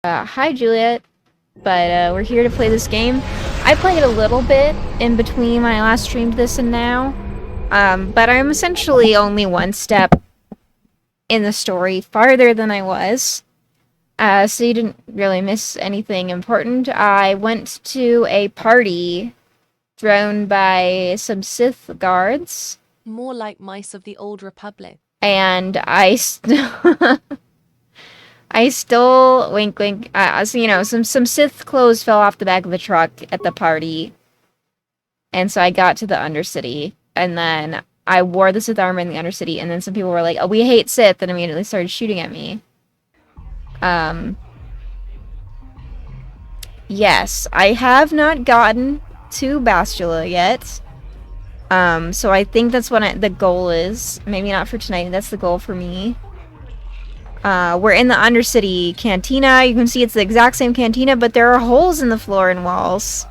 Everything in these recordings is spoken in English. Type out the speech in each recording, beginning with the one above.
Hi Juliet, but we're here to play this game. I played a little bit in between when I last streamed this and now, but I'm essentially only one step in the story farther than I was, so you didn't really miss anything important. I went to a party thrown by some Sith guards, More like mice of the old republic. and I stole, wink wink, some Sith clothes fell off the back of the truck at the party. And so I got to the Undercity, and then I wore the Sith armor in the Undercity, and then some people were like, oh, we hate Sith, and immediately started shooting at me. Yes, I have not gotten to Bastila yet. So I think that's what the goal is. Maybe not for tonight, that's the goal for me. We're in the Undercity cantina. You can see it's the exact same cantina, but there are holes in the floor and walls.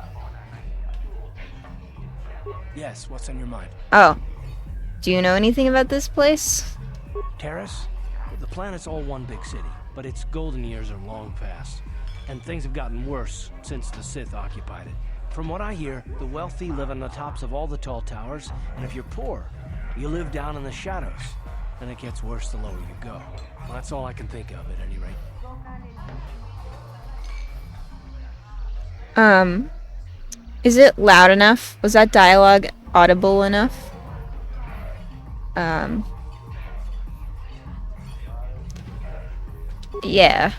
Yes, what's on your mind? Oh. Do you know anything about this place? Terrace? The planet's all one big city, but its golden years are long past. And things have gotten worse since the Sith occupied it. From what I hear, the wealthy live on the tops of all the tall towers, and if you're poor, you live down in the shadows. And it gets worse the lower you go. Well, that's all I can think of, at any rate. Is it loud enough? Was that dialogue audible enough? Yeah.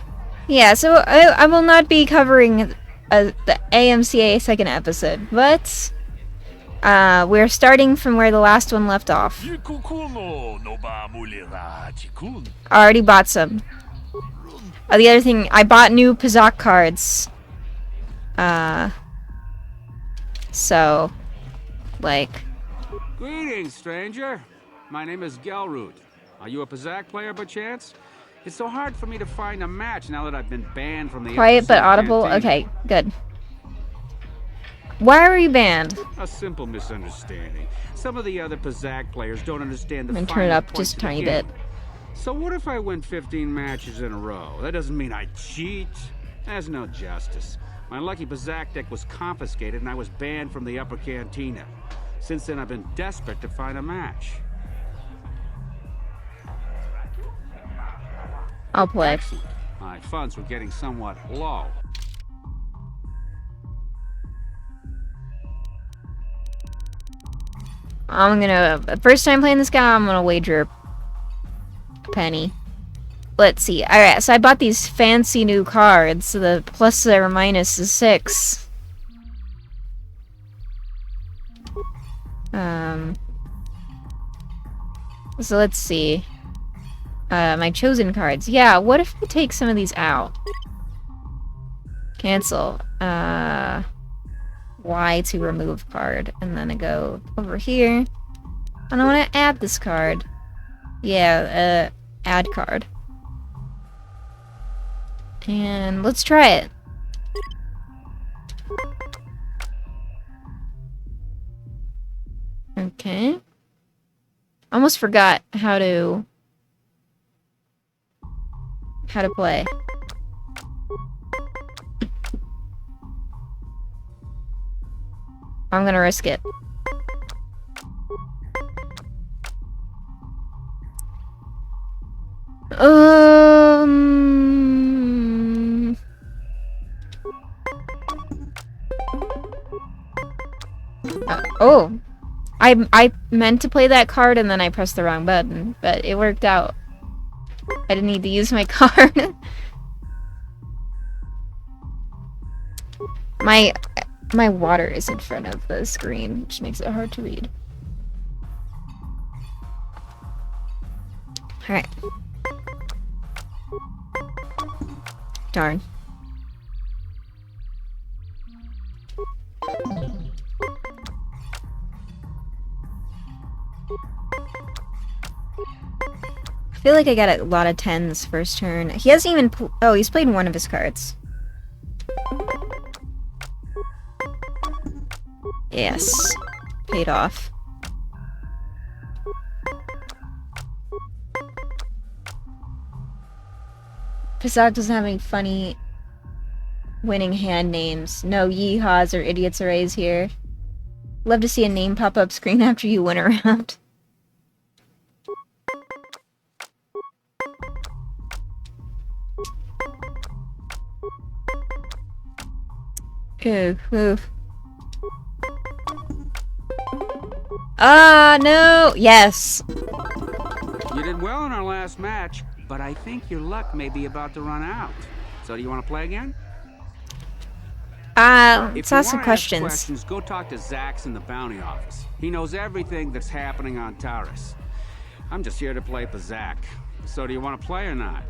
Yeah, so I will not be covering the AMCA second episode, but we're starting from where the last one left off. I already bought some. Oh, the other thing, I bought new Pazak cards. So, like... Greetings, stranger. My name is Gelroot. Are you a Pazak player by chance? It's so hard for me to find a match now that I've been banned from the Quiet but audible? canteen. Okay, good. Why were you banned? A simple misunderstanding. Some of the other Pazak players don't understand the I'm gonna turn it finer up points just a of the tiny game. bit. So what if I win 15 matches in a row? That doesn't mean I cheat. There's no justice. My lucky Pazak deck was confiscated and I was banned from the upper cantina. Since then, I've been desperate to find a match. I'll play. Excellent. My funds were getting somewhat low. I'm gonna... First time playing this guy, I'm gonna wager a penny. Let's see. Alright, so I bought these fancy new cards. So the plus or minus is 6. So let's see. My chosen cards. Yeah, what if we take some of these out? Cancel. Y to remove card. And then I go over here. And I want to add this card. Yeah, add card. And let's try it. Okay. Almost forgot how to play. I'm gonna risk it. Oh. I meant to play that card and then I pressed the wrong button, but it worked out. I didn't need to use my card. My water is in front of the screen, which makes it hard to read. Alright. Darn. I feel like I got a lot of 10s first turn. He hasn't even... Oh, he's played one of his cards. Yes. Paid off. Passat doesn't have any funny winning hand names. No yeehaws or idiots arrays here. Love to see a name pop up screen after you win a round. Oof, oof. Ah, no! Yes! You did well in our last match, but I think your luck may be about to run out. So do you want to play again? Let's If you ask some wanna questions. go talk to Zax in the bounty office. He knows everything that's happening on Taurus. I'm just here to play Bazak. So do you want to play or not?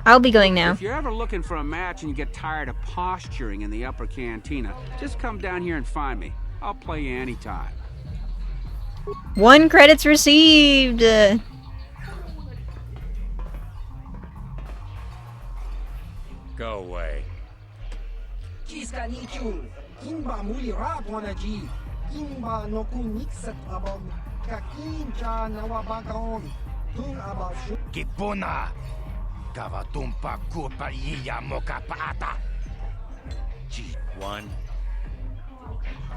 I'll be going now. If you're ever looking for a match and you get tired of posturing in the upper cantina, just come down here and find me. I'll play you anytime. 1 credits received! Go away. Kipuna, kavatumpa kupa iya moka paata. One.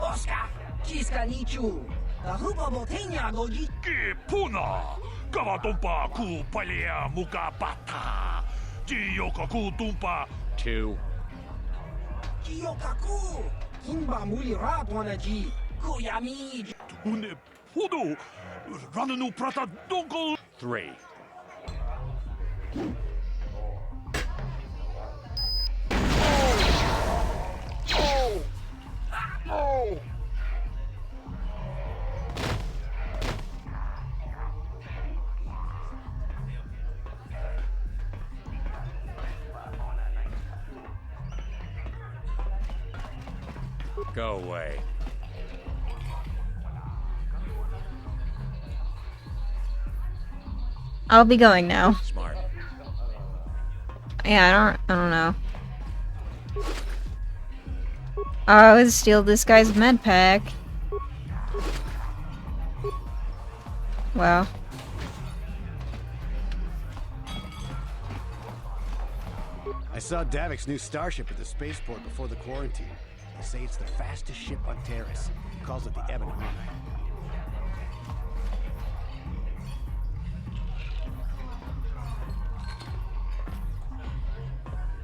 Oscar, kiska nichu. Tahupa botenya doji. Kipuna, kavatumpa kupa iya moka paata. Jiyoka kutumpa. Two. Jiyokaku, kimba muli rapwanaji. Kuyami. Tune podo, rananu prata donko. Three. Go away. I'll be going now. Smart. Yeah, I don't know. I would steal this guy's med pack. Wow. I saw Davik's new starship at the spaceport before the quarantine. They say it's the fastest ship on Terrace. Calls it the Ebon Eye.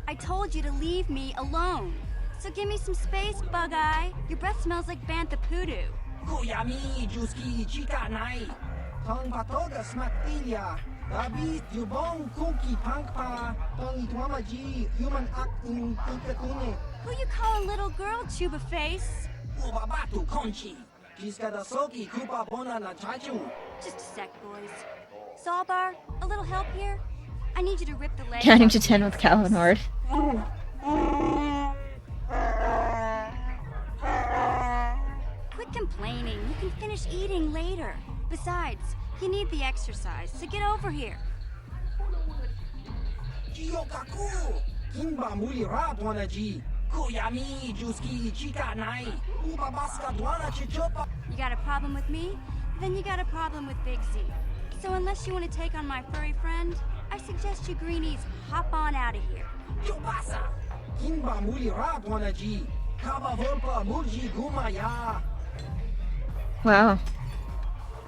I told you to leave me alone. So give me some space, Bug-Eye. Your breath smells like Bantha Poodoo. Kuyami juski chika nai. Tong patoga smaktilia. Dabi yubong kuki pangpa. Tong itwamaji human acting ikatune. Who you call a little girl, Chuba Face? Ubabatu conchi. Jiska da soki kupa bona na chaju. Just a sec, boys. Sawbar, a little help here? I need you to rip the leg Counting off to 10 with Kalinord. Quit complaining. You can finish eating later. Besides, you need the exercise, so get over here. Jiyokaku. Kimba muli rapwanaji. Kuyami juski chika nai. Ubabaska dwana chichopa. You got a problem with me? Then you got a problem with Big Z. So unless you want to take on my furry friend, I suggest you greenies hop on out of here. Yobasa. Kimba muli rapwanaji. Kaba volpa murji gumaya. Wow.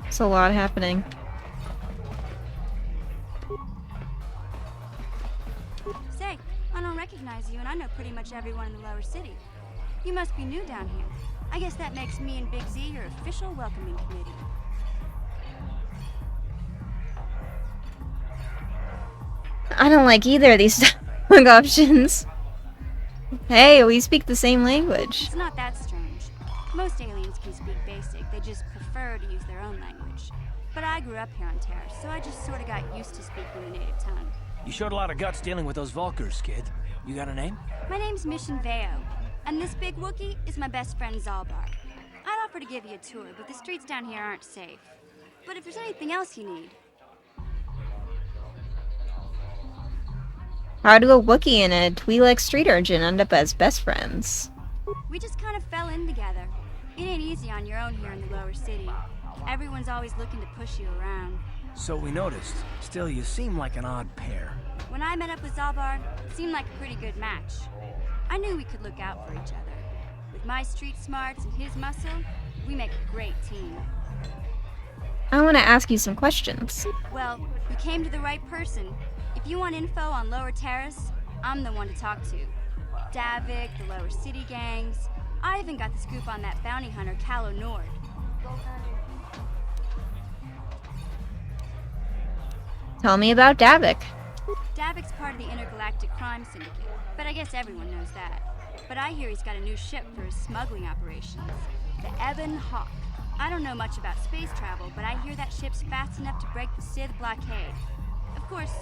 It's a lot happening. Say, I don't recognize you, and I know pretty much everyone in the lower city. You must be new down here. I guess that makes me and Big Z your official welcoming committee. I don't like either of these dialogue options. Hey, we speak the same language. It's not that strange. Most aliens can speak basic, they just prefer to use their own language. But I grew up here on Terrace, so I just sort of got used to speaking the native tongue. You showed a lot of guts dealing with those Vulkars, kid. You got a name? My name's Mission Veo, and this big Wookiee is my best friend Zalbar. I'd offer to give you a tour, but the streets down here aren't safe. But if there's anything else you need, How do a Wookiee and a Twi'lek street urchin end up as best friends? we just kind of fell in together. It ain't easy on your own here in the lower city. Everyone's always looking to push you around. So we noticed. Still, you seem like an odd pair. When I met up with Zalbar, it seemed like a pretty good match. I knew we could look out for each other. With my street smarts and his muscle, we make a great team. I want to ask you some questions. Well, you came to the right person. If you want info on Lower Terrace, I'm the one to talk to. Davik, the Lower City gangs. I even got the scoop on that bounty hunter, Callow Nord. Tell me about Davik. Davik's part of the Intergalactic Crime Syndicate, but I guess everyone knows that. But I hear he's got a new ship for his smuggling operations, the Ebon Hawk. I don't know much about space travel, but I hear that ship's fast enough to break the Sith blockade. Of course,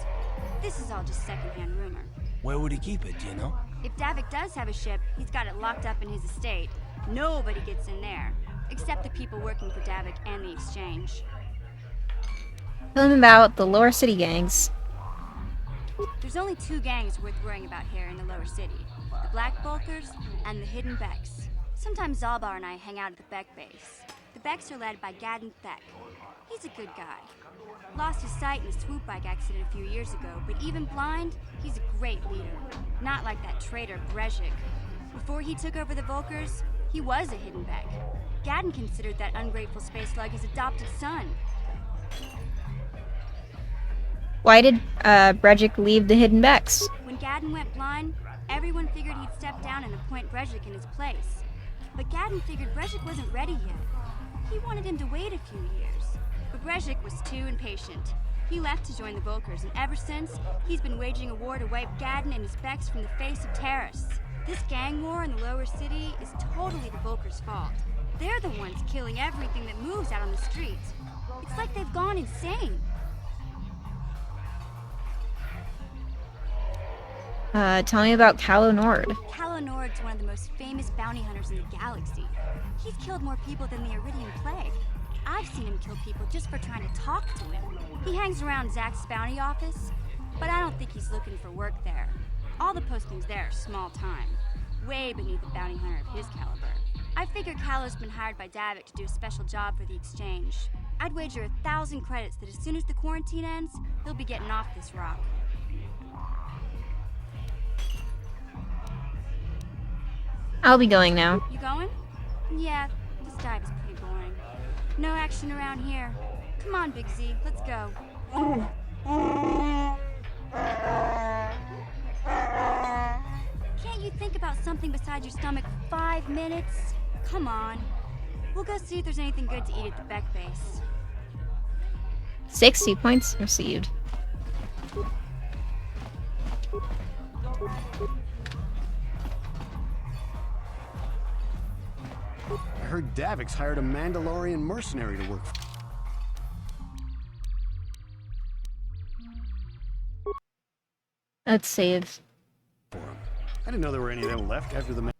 this is all just secondhand rumor. Where would he keep it, do you know? If Davik does have a ship, he's got it locked up in his estate. Nobody gets in there, except the people working for Davik and the Exchange. Tell me about the Lower City gangs. There's only two gangs worth worrying about here in the Lower City. The Black Bulkers and the Hidden Becks. Sometimes Zalbar and I hang out at the Beck base. The Becks are led by Gadden Theck. He's a good guy. Lost his sight in a swoop bike accident a few years ago, but even blind, he's a great leader. Not like that traitor Brezhik. Before he took over the Volkers, he was a Hidden Beck. Gadden considered that ungrateful space slug his adopted son. Why did Brejik leave the Hidden Becks? When Gadden went blind, everyone figured he'd step down and appoint Brezhik in his place. But Gadden figured Brezhik wasn't ready yet. He wanted him to wait a few years. But Brezhik was too impatient. He left to join the Volkers, and ever since, he's been waging a war to wipe Gadden and his Becks from the face of Terrace. This gang war in the Lower City is totally the Volkers' fault. They're the ones killing everything that moves out on the streets. It's like they've gone insane. Tell me about Callow Nord. Callow Nord's one of the most famous bounty hunters in the galaxy. He's killed more people than the Iridian Plague. I've seen him kill people just for trying to talk to him. He hangs around Zack's bounty office, but I don't think he's looking for work there. All the postings there are small time, way beneath a bounty hunter of his caliber. I figure Callow's been hired by Davik to do a special job for the Exchange. I'd wager 1,000 credits that as soon as the quarantine ends, he'll be getting off this rock. I'll be going now. You going? Yeah, this dive is pretty boring. No action around here. Come on, Big Z, let's go. Can't you think about something besides your stomach for 5 minutes? Come on. We'll go see if there's anything good to eat at the Beck base. 60 points received. I heard Davik's hired a Mandalorian mercenary to work for. Let's save. him. I didn't know there were any of them left after the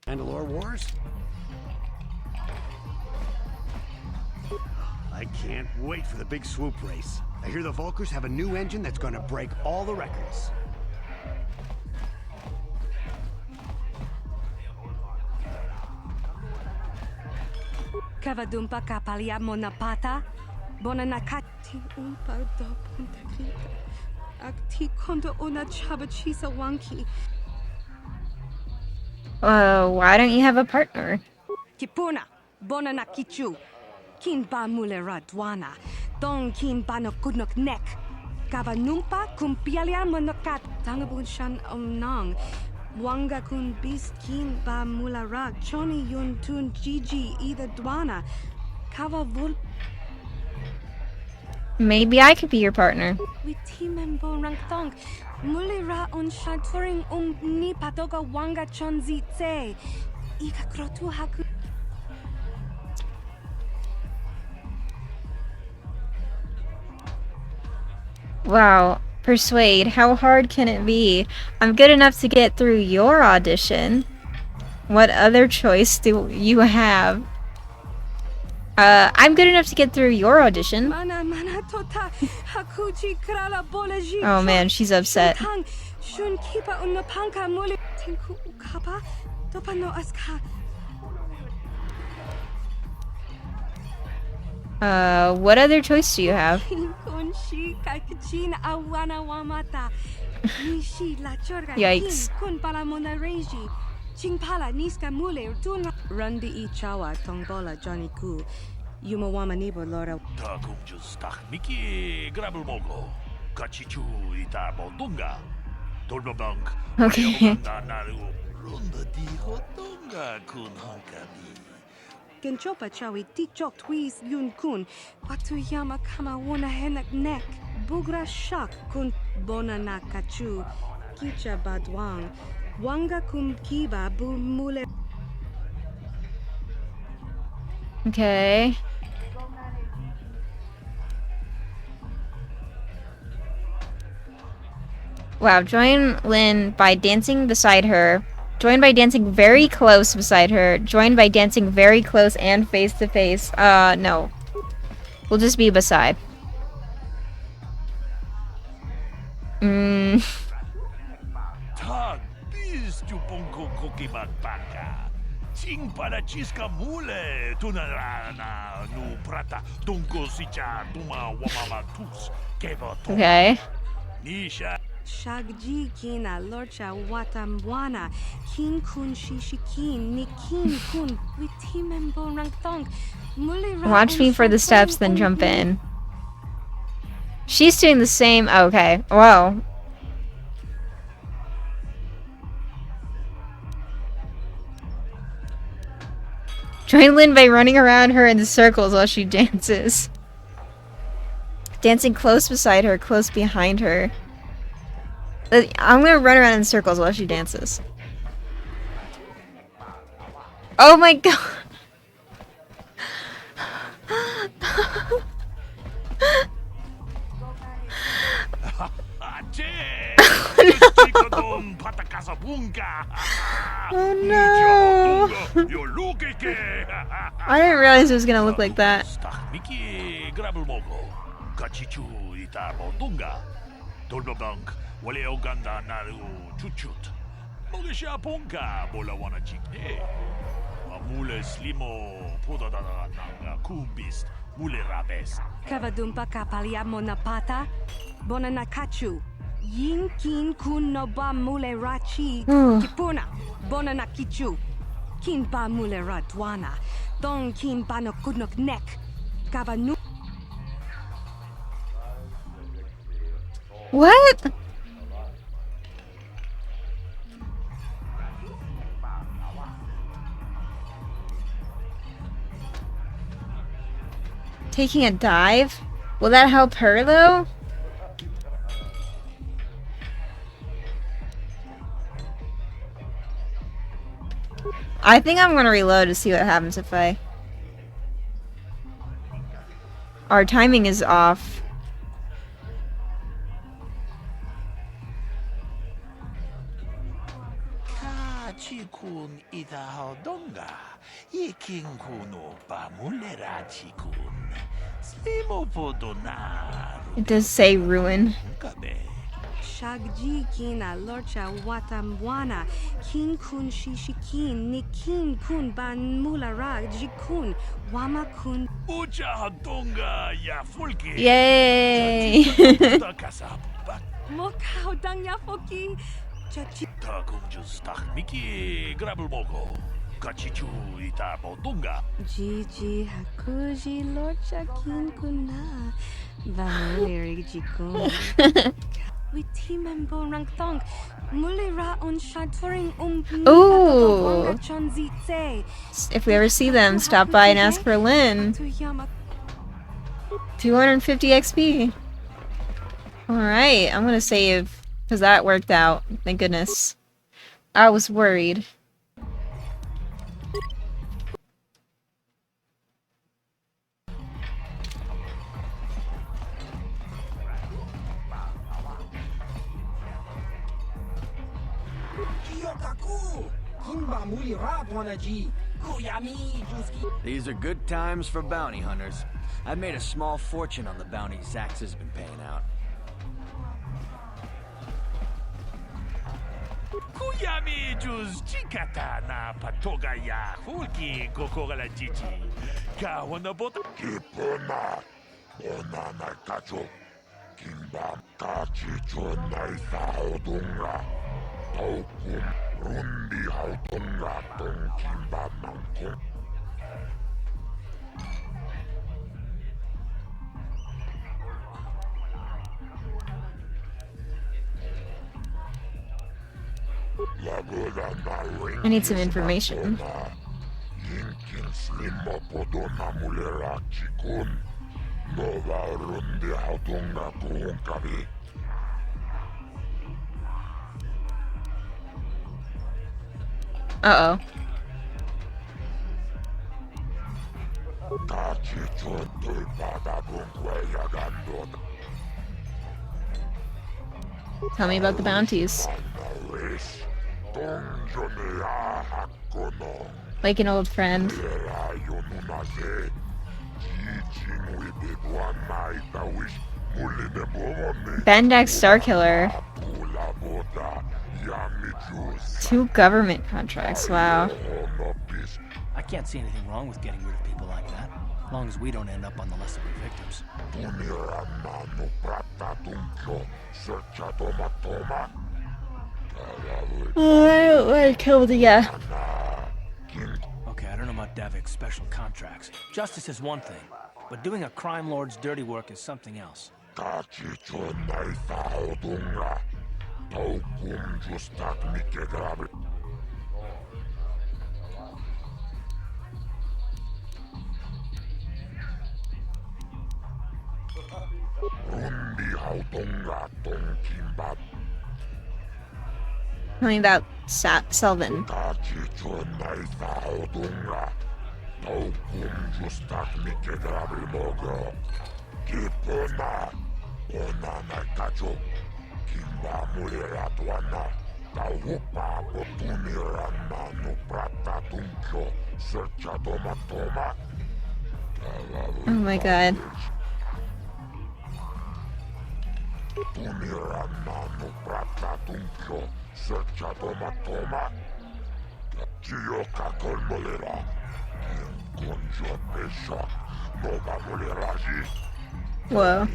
Mandalore Wars. I can't wait for the big swoop race. I hear the Volkers have a new engine that's gonna break all the records. Kavadumpa kapalia monapata, bonanakati umpa do puntagrita, akti kondo ona chabachisa wanki. Why don't you have a partner? Kipuna, bonanakichu, kin ba mulera dwana, don kin ba no kudnok nek, kavanumpa kumpialia monakat, tangabun shan omnang. Wanga kun bis kin ba mulara choni yun tun gigi either dwana kava vul. Maybe I could be your partner. We team bon rang thong mulira on shaturing ni patoga wanga chonzi tse ika krotu haku. Wow. Persuade, how hard can it be? I'm good enough to get through your audition. What other choice do you have? I'm good enough to get through your audition. Oh man, she's upset. What other choice do you have? Yikes. Rundi ichawa tongbola Johnny Ku. Yumawama nibo lora. Ta kumjus tak miki grabul mogo. Kachichu ita bondunga. Dolbabank. Okay. Runda di hotunga kun hankami. Genchopa chawi tikchok twis yun kun. Watuyama kama wona henak nek. Bugra shak kun bona nakachu. Kicha badwang. Wanga kum kiba bu mule. Okay. Wow, join Lynn by dancing beside her. Join by dancing very close beside her. Join by dancing very close and face to face. No. We'll just be beside. Tag bis juponko kokimak banga. Ching para chiska mule tunarana nu prata dunko sicha tuma wamama tus keva to. Okay. Nisha. Shagji kina lorcha watamwana. Kin kun shishikin. Nikin kun. Witimembo rangthong. Watch me for the steps, then jump in. She's doing the same. Okay. Whoa. Join Lynn by running around her in circles while she dances. Dancing close beside her, close behind her. I'm gonna run around in circles while she dances. Oh my god. Oh no. I didn't realize it was gonna look like that. Kavadumpa kapalia monapata. Bonanakachu. Yin kin kun no ba mule rachi. Kipuna. Bonanakichu. Kin ba mule radwana. Don kin ba no kudnok nek. Kavanu. What? Taking a dive? Will that help her though? I think I'm gonna reload to see what happens if I... Our timing is off. Kachikun itahodonga. Yikinkunu pamulerachi-kun. It does say ruin. Shagji kina lorcha watamwana. Kin kun shishikin. Nikin kun ban mulara jikun. Wama kun. Yay! Mokao dang yafoki. Gigi hakuji lorcha kin kuna. Valeri jikun. Witimembo rangthong. Mulira on shaturing Ooh! If we ever see them, stop by and ask for Lynn. 250 XP. Alright, I'm gonna save. Because that worked out. Thank goodness. I was worried. These are good times for bounty hunters. I've made a small fortune on the bounty Zax has been paying out. Kuyami juz chikata na patoga ya hulki kokora la jiji. Kawana bota. Kipuna, Bonana Kacho, Kimbam Kachicho Naisa Odunga, Taukum, Rundi Haudunga, Ton Kimba Mankum. I need some information. Yinkin Slimmo Podona Mulera Chikun, Nova Rundi Haudunga Kuhunkavi. Uh-oh. Tell me about the bounties. Like an old friend. Bendex Starkiller. 2 government contracts, wow. I can't see anything wrong with getting rid of people like that, as long as we don't end up on the list of the victims. I don't want to kill the Okay, I don't know about Davik's special contracts. Justice is one thing, but doing a crime lord's dirty work is something else. Tell me about Selvin. Oh my god. Whoa.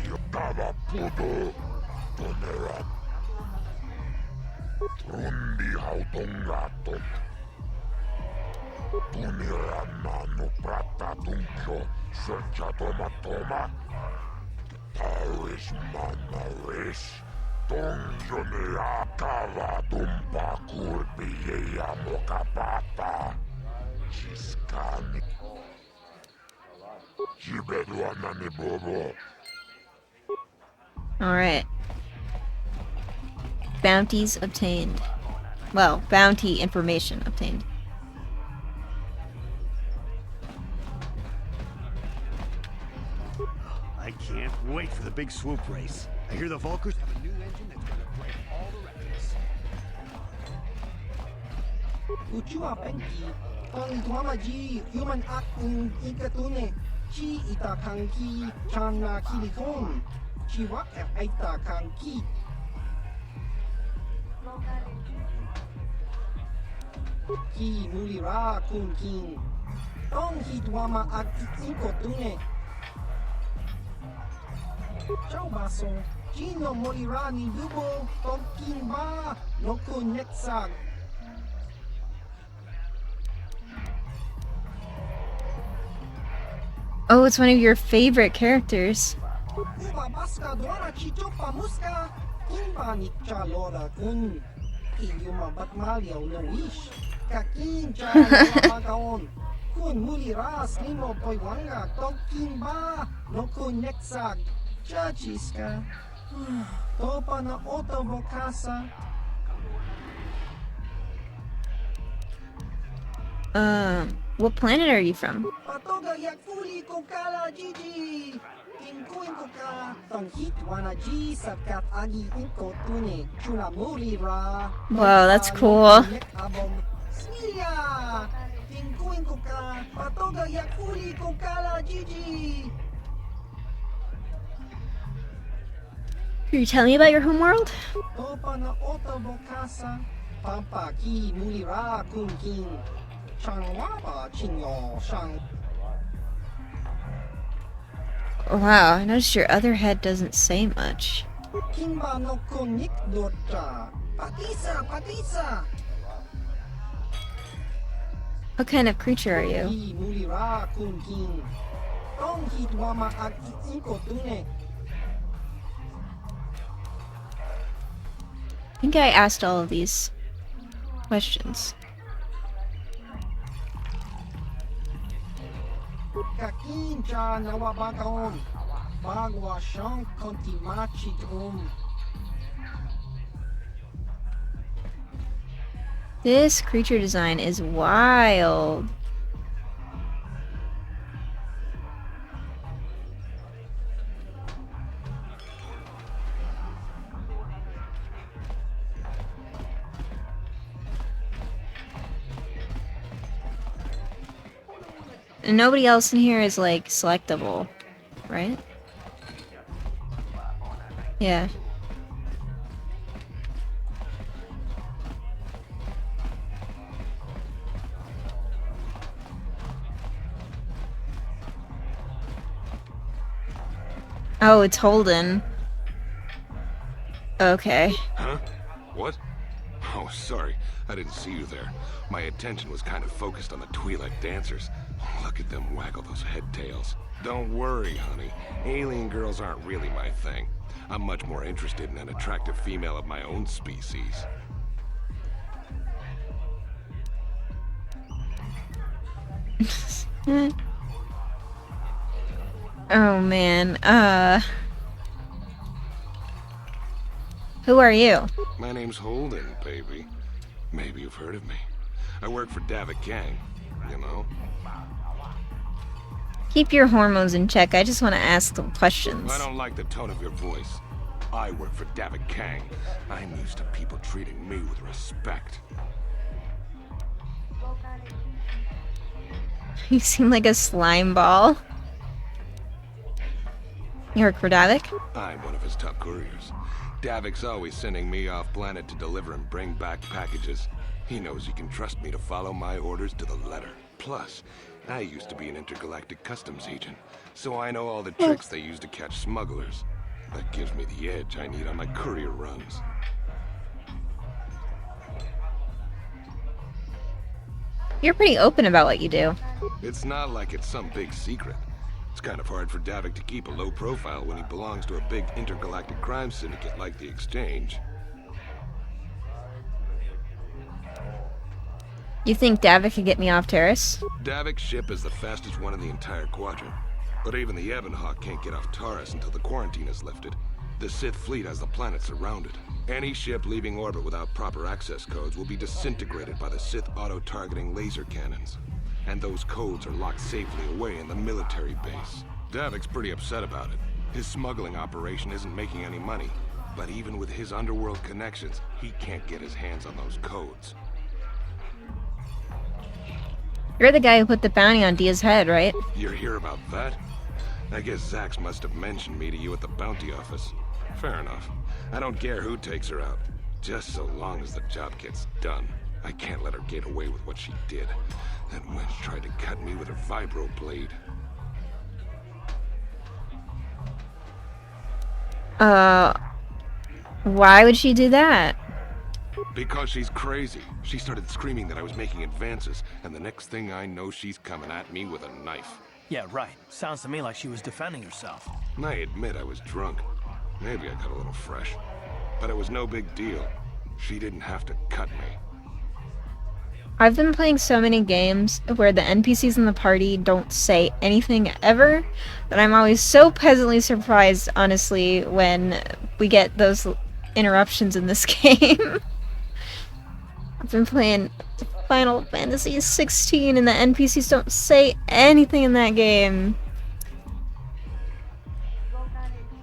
Alright. Bounties obtained. Well, bounty information obtained. I can't wait for the big swoop race. I hear the Volkers have a new engine that's gonna break all the records. Uchua Penki, Tong Tuamaji, Human Akun Ikatune, Chi Itakanki, Chana Kilikon, Chiwak Aita Kanki. Ki Mulira Kun King, Tong Hituama Ak Ikotune. Ciao Baso, Gino Molira ni Dubo, Tonkin Ba, Noko Netsag. Oh, it's one of your favorite characters. Uba Baska Dora Chichopa Muska, Kimba Nicha Lora Kun, Iyuma Batmalio Luish, Kakin Chalagaon, Kun Mulira Slimo Poiwanga, Tonkin Ba, Noko Netsag. Chachiska, Topa na Oto Bokasa. What planet are you from? Patoga Yakfuli Kokala Gigi. Inkuin Koka, Tonghit Wanaji Sakat Agi Inko Tune, Chulamuli Ra. Wow, that's cool. Smilia! Inkuin Koka, Patoga Yakfuli Kokala Gigi. Can you tell me about your homeworld? Opa na otobo casa. Pampa ki mulira kun king. Shang wapa chinyo shang. Wow, I noticed your other head doesn't say much. Kimba no konik dota. Patisa, patisa. What kind of creature are you? Ki mulira kun king. Tong hit wama ag inko tune. I think I asked all of these questions. Kakin cha nawabakaon. Bagwa shang konti machit This creature design is wild. And nobody else in here is like selectable, right? Yeah. Oh, it's Holden. Okay. Huh? What? Oh, sorry. I didn't see you there. My attention was kind of focused on the Twi'lek dancers. Look at them waggle those head tails. Don't worry, honey. Alien girls aren't really my thing. I'm much more interested in an attractive female of my own species. Oh man, who are you? My name's Holden, baby. Maybe you've heard of me. I work for Davik Gang, you know? Keep your hormones in check, I just want to ask some questions. I don't like the tone of your voice. I work for Davik Gang. I'm used to people treating me with respect. You seem like a slime ball. You work for Davik? I'm one of his top couriers. Davik's always sending me off planet to deliver and bring back packages. He knows he can trust me to follow my orders to the letter. Plus, I used to be an intergalactic customs agent, so I know all the tricks they use to catch smugglers. That gives me the edge I need on my courier runs. You're pretty open about what you do. It's not like it's some big secret. It's kind of hard for Davik to keep a low profile when he belongs to a big intergalactic crime syndicate like the Exchange. You think Davik could get me off Terrace? Davik's ship is the fastest one in the entire quadrant. But even the Ebonhawk can't get off Taurus until the quarantine is lifted. The Sith fleet has the planet surrounded. Any ship leaving orbit without proper access codes will be disintegrated by the Sith auto-targeting laser cannons. And those codes are locked safely away in the military base. Davik's pretty upset about it. His smuggling operation isn't making any money. But even with his underworld connections, he can't get his hands on those codes. You're the guy who put the bounty on Dia's head, right? You're here about that? I guess Zax must have mentioned me to you at the bounty office. Fair enough. I don't care who takes her out. Just so long as the job gets done. I can't let her get away with what she did. That wench tried to cut me with her vibro blade. Why would she do that? Because she's crazy. She started screaming that I was making advances, and the next thing I know, she's coming at me with a knife. Yeah, right. Sounds to me like she was defending herself. I admit I was drunk. Maybe I got a little fresh. But it was no big deal. She didn't have to cut me. I've been playing so many games where the NPCs in the party don't say anything ever that I'm always so pleasantly surprised, honestly, when we get those interruptions in this game. I've been playing Final Fantasy 16 and the NPCs don't say anything in that game.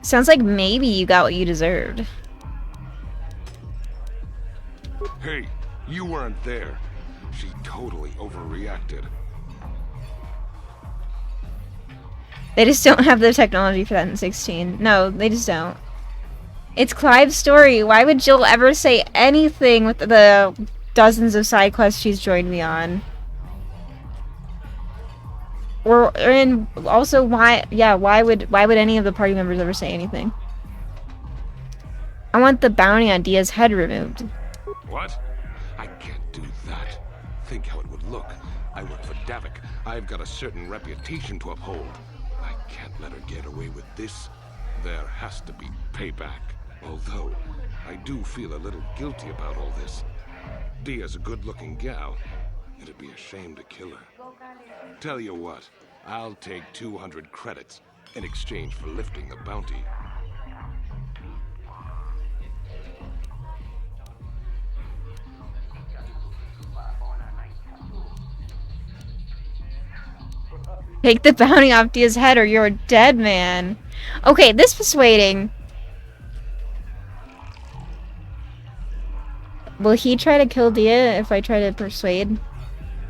Sounds like maybe you got what you deserved. Hey, you weren't there. She totally overreacted. They just don't have the technology for that in 16. No, they just don't. It's Clive's story. Why would Jill ever say anything with the dozens of side quests she's joined me on? And also why would any of the party members ever say anything? I want the bounty on Dia's head removed. What? I can't do that. Think how it would look. I work for Davik. I've got a certain reputation to uphold. I can't let her get away with this. There has to be payback. Although, I do feel a little guilty about all this. Dia's a good-looking gal. It'd be a shame to kill her. Tell you what, I'll take 200 credits in exchange for lifting the bounty. Take the bounty off Dia's head or you're a dead man. Okay, this persuading. Will he try to kill Dia if I try to persuade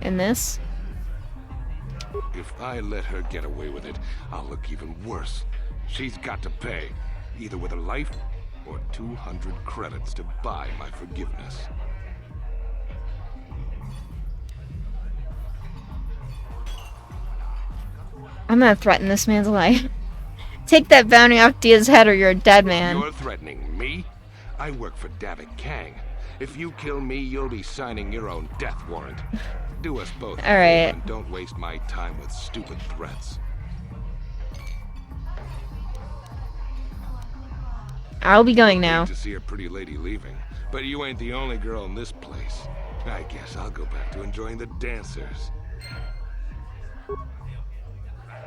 in this? If I let her get away with it, I'll look even worse. She's got to pay, either with her life or 200 credits to buy my forgiveness. I'm gonna threaten this man's life. Take that bounty off Dia's head or you're a dead man. You're threatening me? I work for Davik Kang. If you kill me, you'll be signing your own death warrant. Do us both. All right. And don't waste my time with stupid threats. I'll be going now. To see a pretty lady leaving, but you ain't the only girl in this place. I guess I'll go back to enjoying the dancers.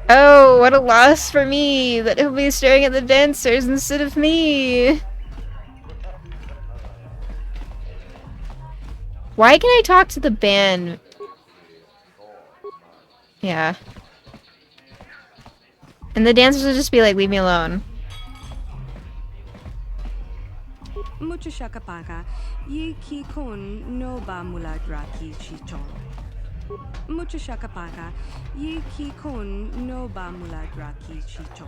Oh, what a loss for me that he'll be staring at the dancers instead of me. Why can I talk to the band? Yeah. And the dancers will just be like, leave me alone. Mucho shakapaka, ye ki kun no ba mula draki chichon. Mucho shakapaka, ye ki kun no ba mula draki chichon.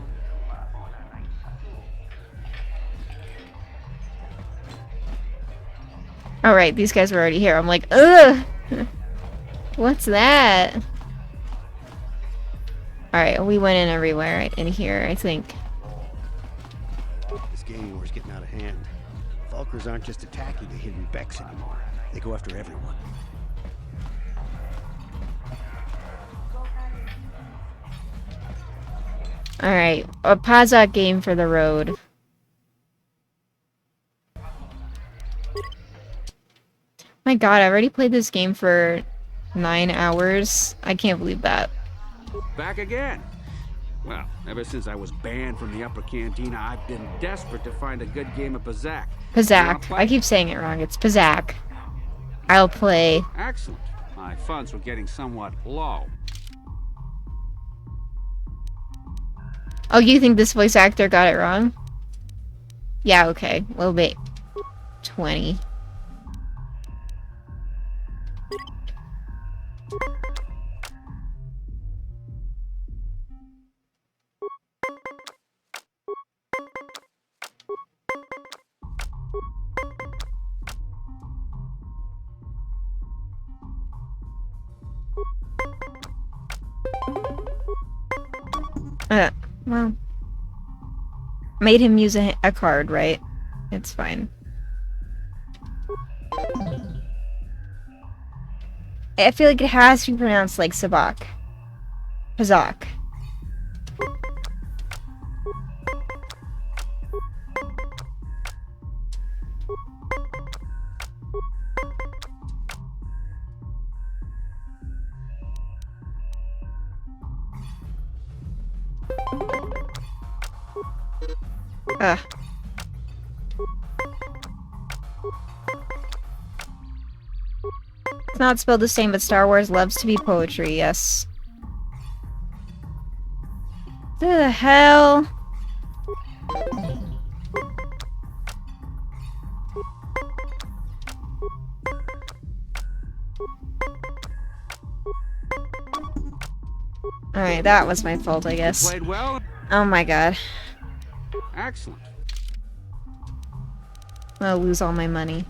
Alright, these guys were already here. I'm like, ugh! What's that? Alright, we went in everywhere in here, I think. This gang war's getting out of hand. Falkers aren't just attacking the hidden Becks anymore. They go after everyone. Alright, a Pazak game for the road. My god, I already played this game for 9 hours. I can't believe that. Back again. Well, ever since I was banned from the upper cantina, I've been desperate to find a good game of Pazak. Pazak. I keep saying it wrong. It's Pazak. I'll play. Excellent. My funds were getting somewhat low. Oh, you think this voice actor got it wrong? Yeah, okay. A little bit. 20. Well. Made him use a card, right? It's fine. I feel like it has to be pronounced like Sabak. Pazak. Ugh. It's not spelled the same, but Star Wars loves to be poetry, yes. What the hell? Alright, that was my fault, I guess. Played well. Oh my god. Excellent. I'll lose all my money.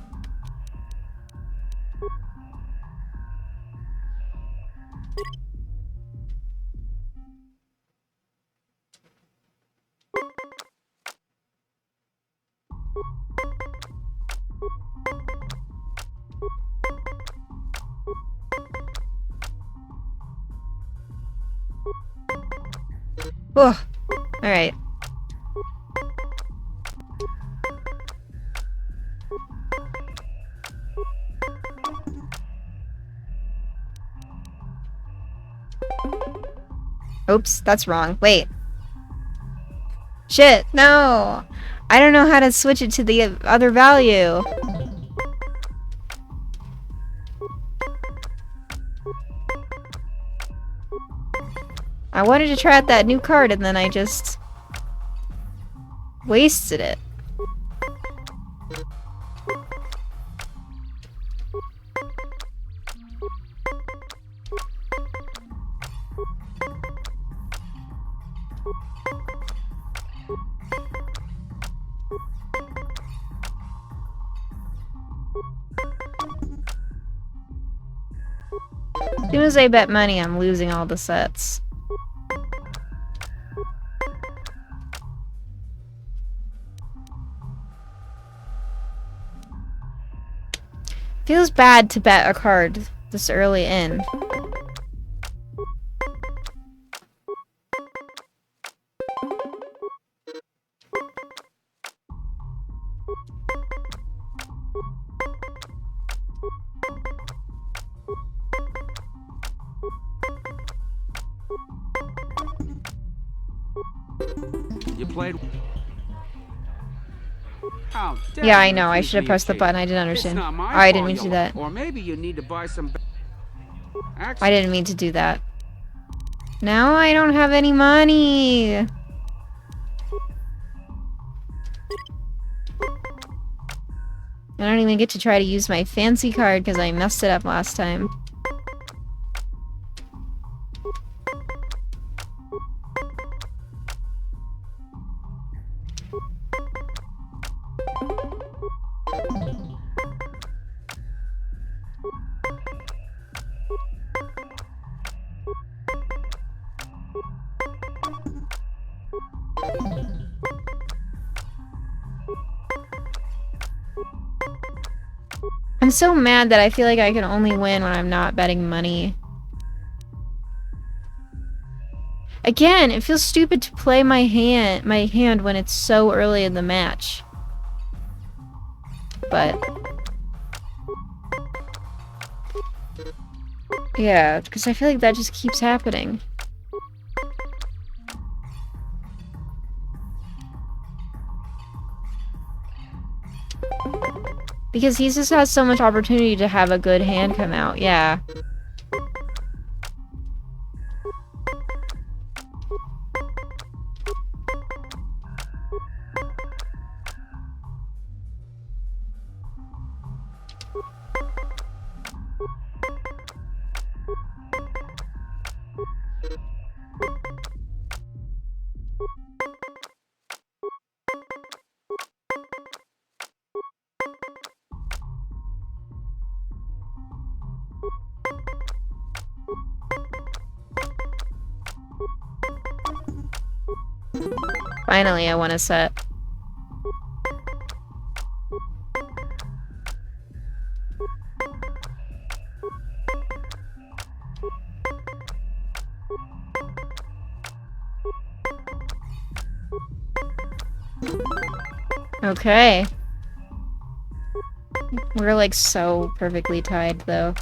Ugh. Alright. Oops, that's wrong. Wait. Shit, no! I don't know how to switch it to the other value. I wanted to try out that new card and then I just wasted it. As soon as I bet money, I'm losing all the sets. Feels bad to bet a card this early in. You played. Oh, Yeah, I know. I should have pressed the button. I didn't understand. It's not my I didn't mean to fault do that. Or maybe you need to buy some. I didn't mean to do that. Now I don't have any money. I don't even get to try to use my fancy card because I messed it up last time. I'm so mad that I feel like I can only win when I'm not betting money. Again, it feels stupid to play my hand when it's so early in the match. But yeah, because I feel like that just keeps happening. Because he just has so much opportunity to have a good hand come out, yeah. Finally, I won a set. Okay. We're like so perfectly tied though.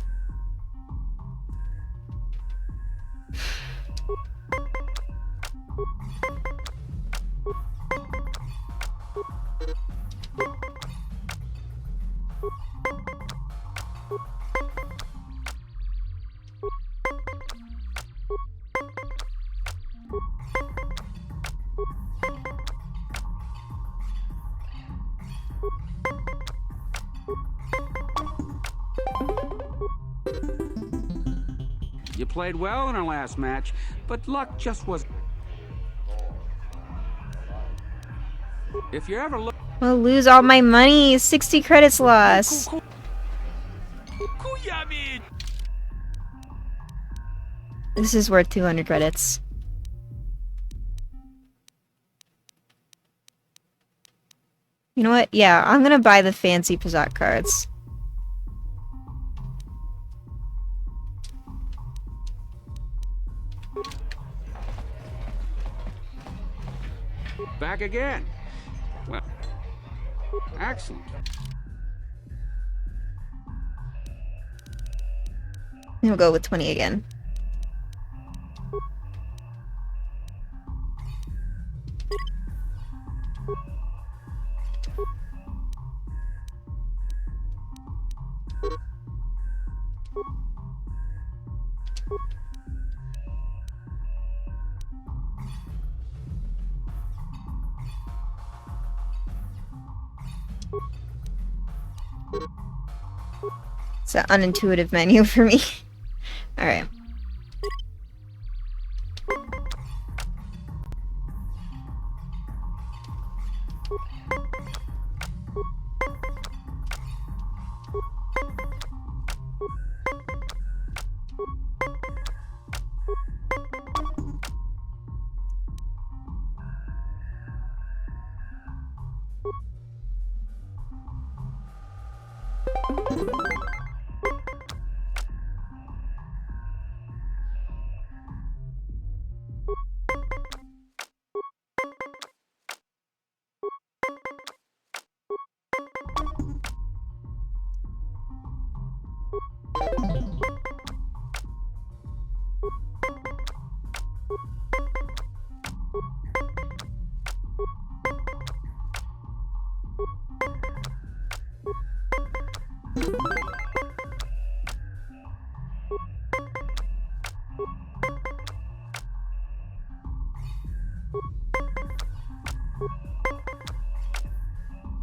You played well in our last match, but luck just was. If you're ever I'll lose all my money. 60 credits lost. This is worth 200 credits. You know what? Yeah, I'm gonna buy the fancy Pazak cards. Back again. Well, excellent. We'll go with 20 again. It's an unintuitive menu for me. Alright.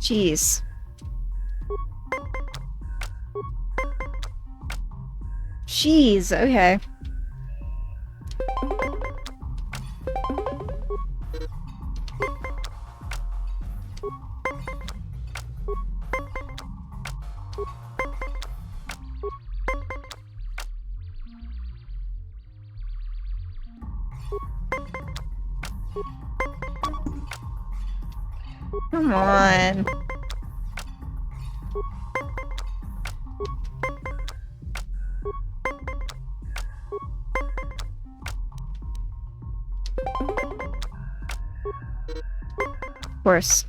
Jeez. Jeez, okay. Come on. Of course.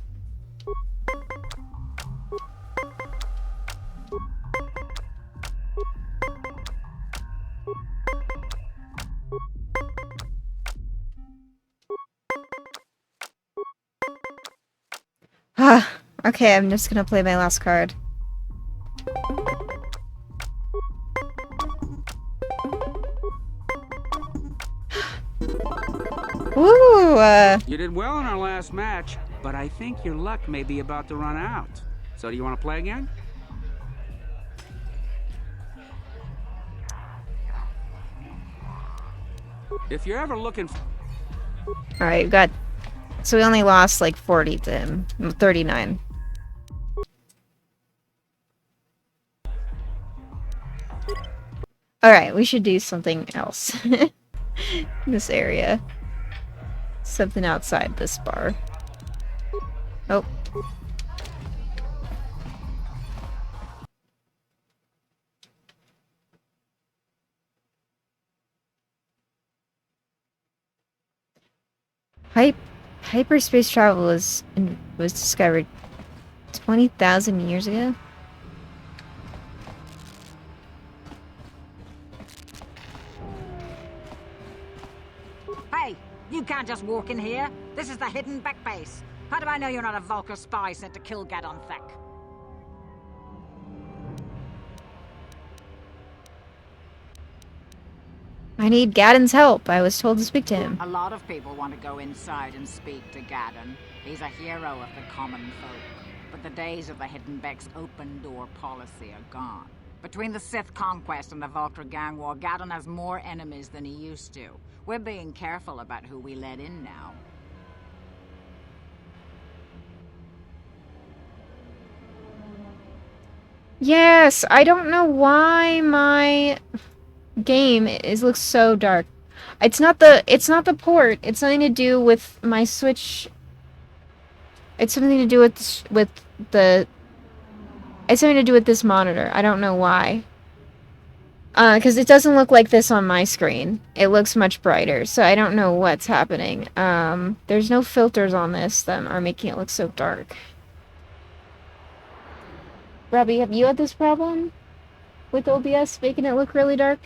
Ah, okay, I'm just gonna play my last card. Ooh, You did well in our last match, but I think your luck may be about to run out. So do you want to play again? If you're ever looking for... Alright, we got... So we only lost like 40 to him. 39. Alright, we should do something else. In this area. Something outside this bar. Oh. Hyperspace travel was discovered 20,000 years ago. Hey, you can't just walk in here. This is the hidden back base. How do I know you're not a Vulcar spy sent to kill Gadon Thek? I need Gadon's help. I was told to speak to him. A lot of people want to go inside and speak to Gadon. He's a hero of the common folk. But the days of the Hidden Beck's open-door policy are gone. Between the Sith conquest and the Vulcar gang war, Gadon has more enemies than he used to. We're being careful about who we let in now. Yes, I don't know why my game looks so dark. It's not the port. It's something to do with my Switch. It's something to do with the it's something to do with this monitor. I don't know why. Because it doesn't look like this on my screen. It looks much brighter, so I don't know what's happening. There's no filters on this that are making it look so dark. Robbie, have you had this problem with OBS making it look really dark?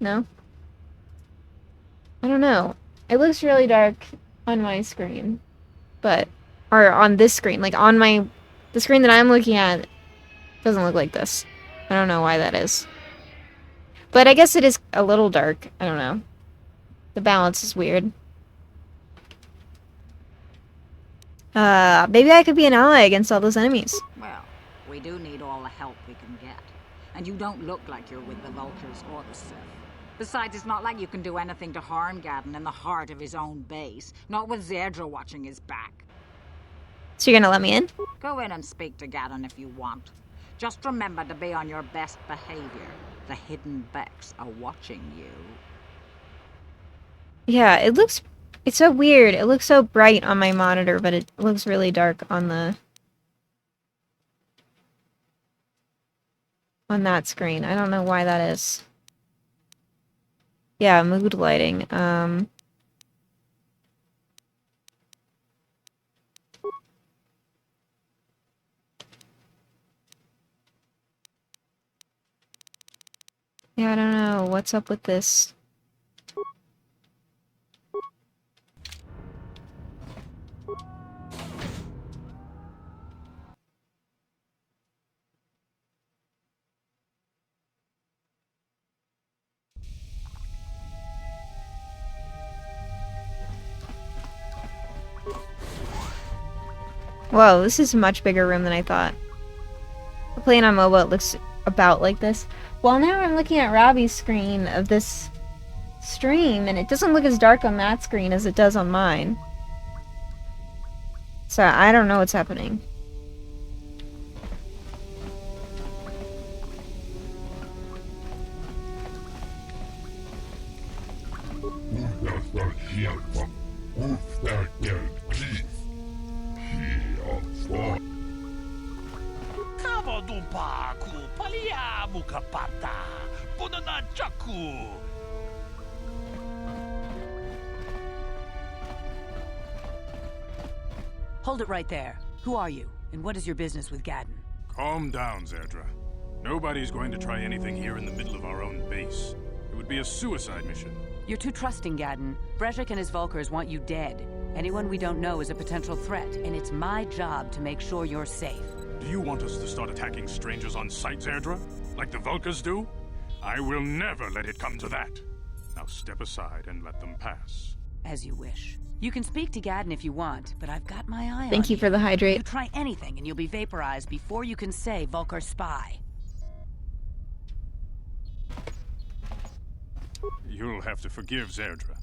No? I don't know. It looks really dark on my screen. Or on this screen. Like, on the screen that I'm looking at doesn't look like this. I don't know why that is. But I guess it is a little dark. I don't know. The balance is weird. Maybe I could be an ally against all those enemies. Well, we do need all the help we can get. And you don't look like you're with the Vultures or the Sith. Besides, it's not like you can do anything to harm Gadden in the heart of his own base. Not with Zerdra watching his back. So you're gonna let me in? Go in and speak to Gadden if you want. Just remember to be on your best behavior. The hidden Becks are watching you. Yeah, it's so weird. It looks so bright on my monitor, but it looks really dark on that screen. I don't know why that is. Yeah, mood lighting. Yeah, I don't know. What's up with this? Whoa, this is a much bigger room than I thought. Playing on mobile, it looks about like this. Well, now I'm looking at Robbie's screen of this stream, and it doesn't look as dark on that screen as it does on mine. So, I don't know what's happening. Hold it right there. Who are you, and what is your business with Gadden? Calm down, Zerdra. Nobody's going to try anything here in the middle of our own base. It would be a suicide mission. You're too trusting, Gadden. Brezhik and his Vulkars want you dead. Anyone we don't know is a potential threat, and it's my job to make sure you're safe. Do you want us to start attacking strangers on sight, Zerdra? Like the Vulkars do? I will never let it come to that. Now step aside and let them pass. As you wish. You can speak to Gadden if you want, but I've got my eye on you. Thank you for the hydrate. You try anything and you'll be vaporized before you can say Vulkar spy. You'll have to forgive Zerdra.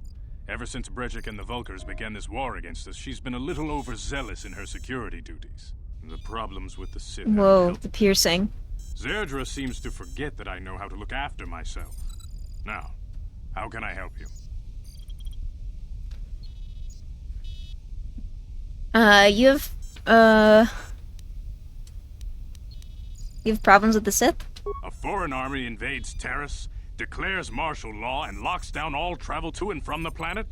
Ever since Brezhik and the Vulkars began this war against us, she's been a little overzealous in her security duties. The problems with the Sith. Whoa, the piercing. Zerdra seems to forget that I know how to look after myself. Now, how can I help you? You have problems with the Sith? A foreign army invades Taris, declares martial law, and locks down all travel to and from the planet?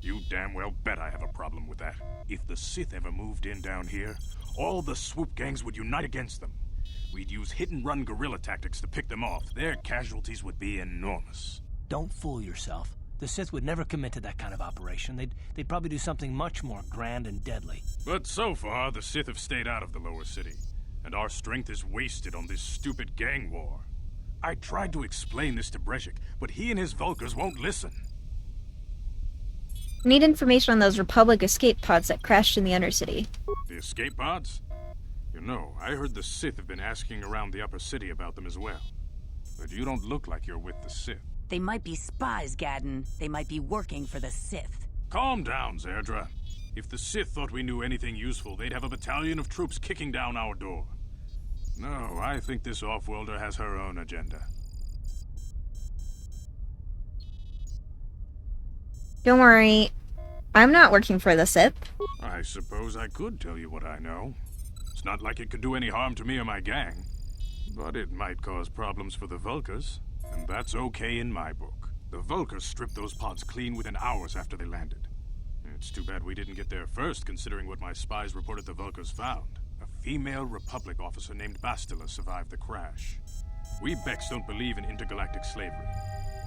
You damn well bet I have a problem with that. If the Sith ever moved in down here, all the swoop gangs would unite against them. We'd use hit-and-run guerrilla tactics to pick them off. Their casualties would be enormous. Don't fool yourself. The Sith would never commit to that kind of operation. They'd probably do something much more grand and deadly. But so far, the Sith have stayed out of the lower city, and our strength is wasted on this stupid gang war. I tried to explain this to Brezhik, but he and his Vulkars won't listen. We need information on those Republic escape pods that crashed in the Undercity. The escape pods? You know, I heard the Sith have been asking around the upper city about them as well. But you don't look like you're with the Sith. They might be spies, Gadden. They might be working for the Sith. Calm down, Zerdra. If the Sith thought we knew anything useful, they'd have a battalion of troops kicking down our door. No, I think this off-worlder has her own agenda. Don't worry, I'm not working for the Sith. I suppose I could tell you what I know. It's not like it could do any harm to me or my gang. But it might cause problems for the Vulkars, and that's okay in my book. The Vulkars stripped those pods clean within hours after they landed. It's too bad we didn't get there first, considering what my spies reported the Vulkars found. A female Republic officer named Bastila survived the crash. We Becks don't believe in intergalactic slavery,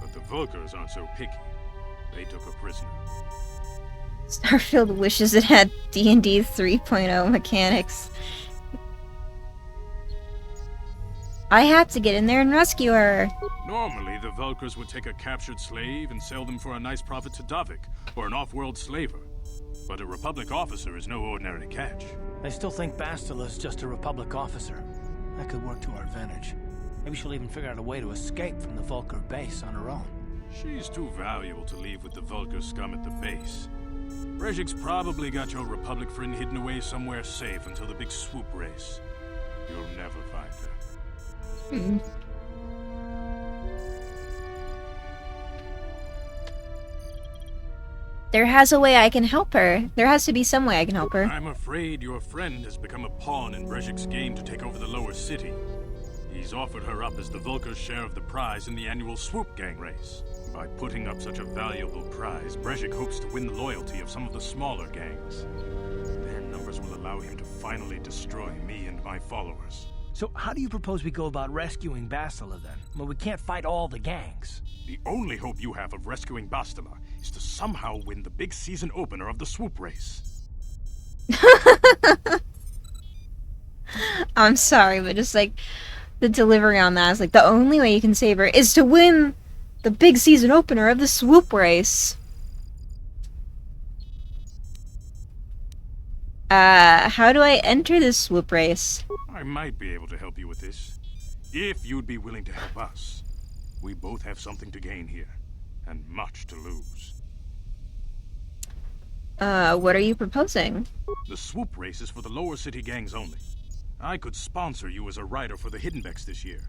but the Vulkars aren't so picky. They took a prisoner. Starfield wishes it had D&D 3.0 mechanics. I had to get in there and rescue her. Normally, the Vulkars would take a captured slave and sell them for a nice profit to Davik, or an off-world slaver. But a Republic officer is no ordinary catch. I still think Bastila's just a Republic officer. That could work to our advantage. Maybe she'll even figure out a way to escape from the Vulkar base on her own. She's too valuable to leave with the Vulkar scum at the base. Brejik's probably got your Republic friend hidden away somewhere safe until the big swoop race. You'll never find her. There has a way I can help her. There has to be some way I can help her. I'm afraid your friend has become a pawn in Brejik's game to take over the lower city. He's offered her up as the Vulkar's share of the prize in the annual swoop gang race. By putting up such a valuable prize, Brejik hopes to win the loyalty of some of the smaller gangs. Their numbers will allow him to finally destroy me and my followers. So how do you propose we go about rescuing Bastila then? Well, we can't fight all the gangs. The only hope you have of rescuing Bastila is to somehow win the big season opener of the swoop race. I'm sorry, but just like the delivery on that is like the only way you can save her is to win the big season opener of the swoop race. How do I enter this swoop race? I might be able to help you with this, if you'd be willing to help us. We both have something to gain here, and much to lose. What are you proposing? The swoop race is for the lower city gangs only. I could sponsor you as a rider for the Hiddenbecks this year.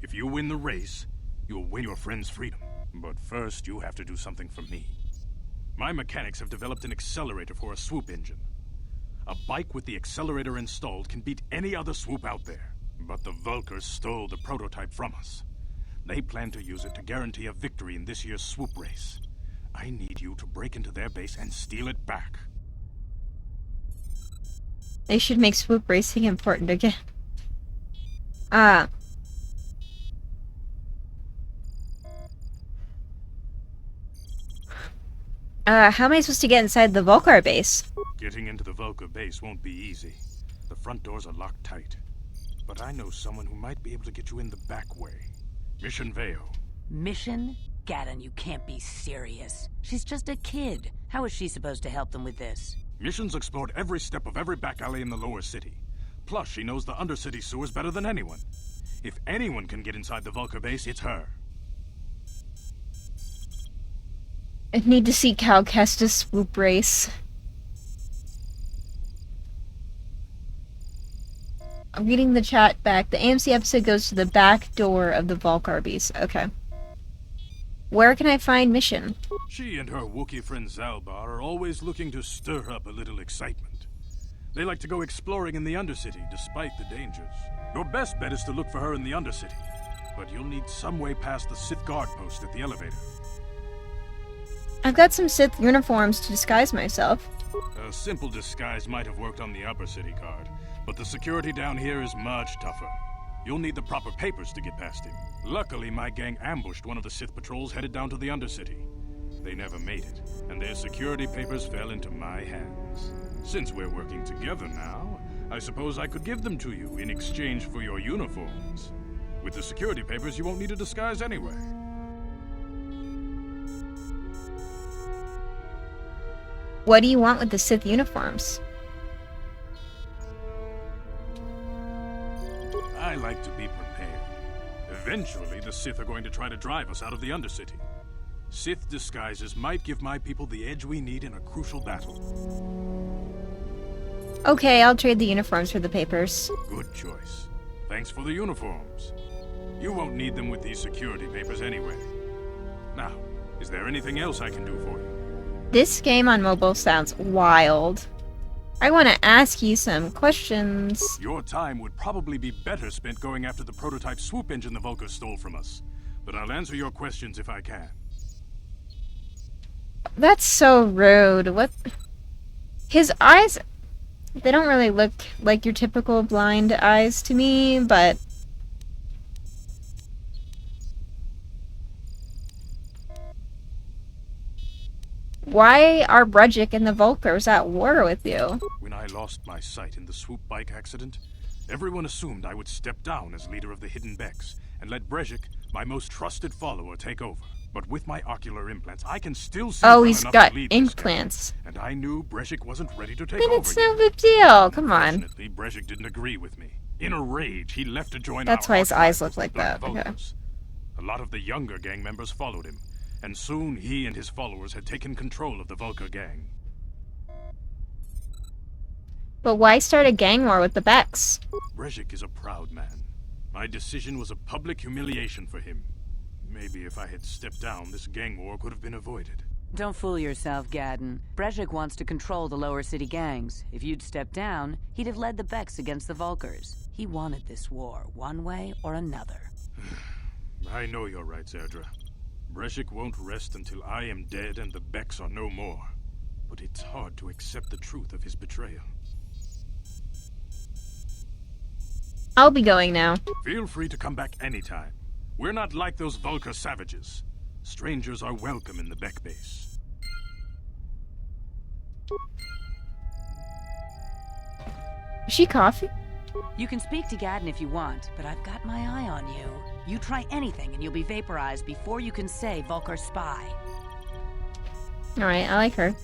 If you win the race, you'll win your friend's freedom. But first, you have to do something for me. My mechanics have developed an accelerator for a swoop engine. A bike with the accelerator installed can beat any other swoop out there. But the Vulkars stole the prototype from us. They plan to use it to guarantee a victory in this year's swoop race. I need you to break into their base and steal it back. They should make swoop racing important again. How am I supposed to get inside the Vulkar base? Getting into the Vulkar base won't be easy. The front doors are locked tight. But I know someone who might be able to get you in the back way. Mission Veo. Mission? Gaddon, you can't be serious. She's just a kid. How is she supposed to help them with this? Mission's explored every step of every back alley in the lower city. Plus, she knows the undercity sewers better than anyone. If anyone can get inside the Vulkar base, it's her. I need to see Cal Kestis swoop race. I'm reading the chat back. The AMC episode goes to the back door of the Vulkar base. Okay. Where can I find Mission? She and her Wookiee friend Zalbar are always looking to stir up a little excitement. They like to go exploring in the Undercity, despite the dangers. Your best bet is to look for her in the Undercity, but you'll need some way past the Sith guard post at the elevator. I've got some Sith uniforms to disguise myself. A simple disguise might have worked on the Upper City guard, but the security down here is much tougher. You'll need the proper papers to get past him. Luckily, my gang ambushed one of the Sith patrols headed down to the Undercity. They never made it, and their security papers fell into my hands. Since we're working together now, I suppose I could give them to you in exchange for your uniforms. With the security papers, you won't need a disguise anyway. What do you want with the Sith uniforms? I like to be prepared. Eventually, the Sith are going to try to drive us out of the Undercity. Sith disguises might give my people the edge we need in a crucial battle. Okay, I'll trade the uniforms for the papers. Good choice. Thanks for the uniforms. You won't need them with these security papers anyway. Now, is there anything else I can do for you? This game on mobile sounds wild. I want to ask you some questions. Your time would probably be better spent going after the prototype swoop engine the Vulkars stole from us. But I'll answer your questions if I can. That's so rude. What? His eyes, they don't really look like your typical blind eyes to me, but... Why are Brejik and the Vulkars at war with you? When I lost my sight in the swoop bike accident, everyone assumed I would step down as leader of the Hidden Becks and let Brejik, my most trusted follower, take over. But with my ocular implants, I can still see Oh, well he's enough got to lead implants. and I knew Brejik wasn't ready to take Then over it's yet. no big deal. Come on. Unfortunately, Brejik didn't agree with me. In a rage, he left to join That's our why his arch eyes rivals, look like the Black that. Okay. Vulkars. A lot of the younger gang members followed him, and soon he and his followers had taken control of the Vulkar gang. But why start a gang war with the Becks? Brejik is a proud man. My decision was a public humiliation for him. Maybe if I had stepped down, this gang war could have been avoided. Don't fool yourself, Gadden. Brejik wants to control the lower city gangs. If you'd stepped down, he'd have led the Becks against the Vulkars. He wanted this war, one way or another. I know you're right, Zerdra. Brejik won't rest until I am dead and the Becks are no more. But it's hard to accept the truth of his betrayal. I'll be going now. Feel free to come back anytime. We're not like those Vulkar savages. Strangers are welcome in the Beck base. Is she coffee? You can speak to Gadden if you want, but I've got my eye on you. You try anything and you'll be vaporized before you can say Vulkar spy. Alright, I like her.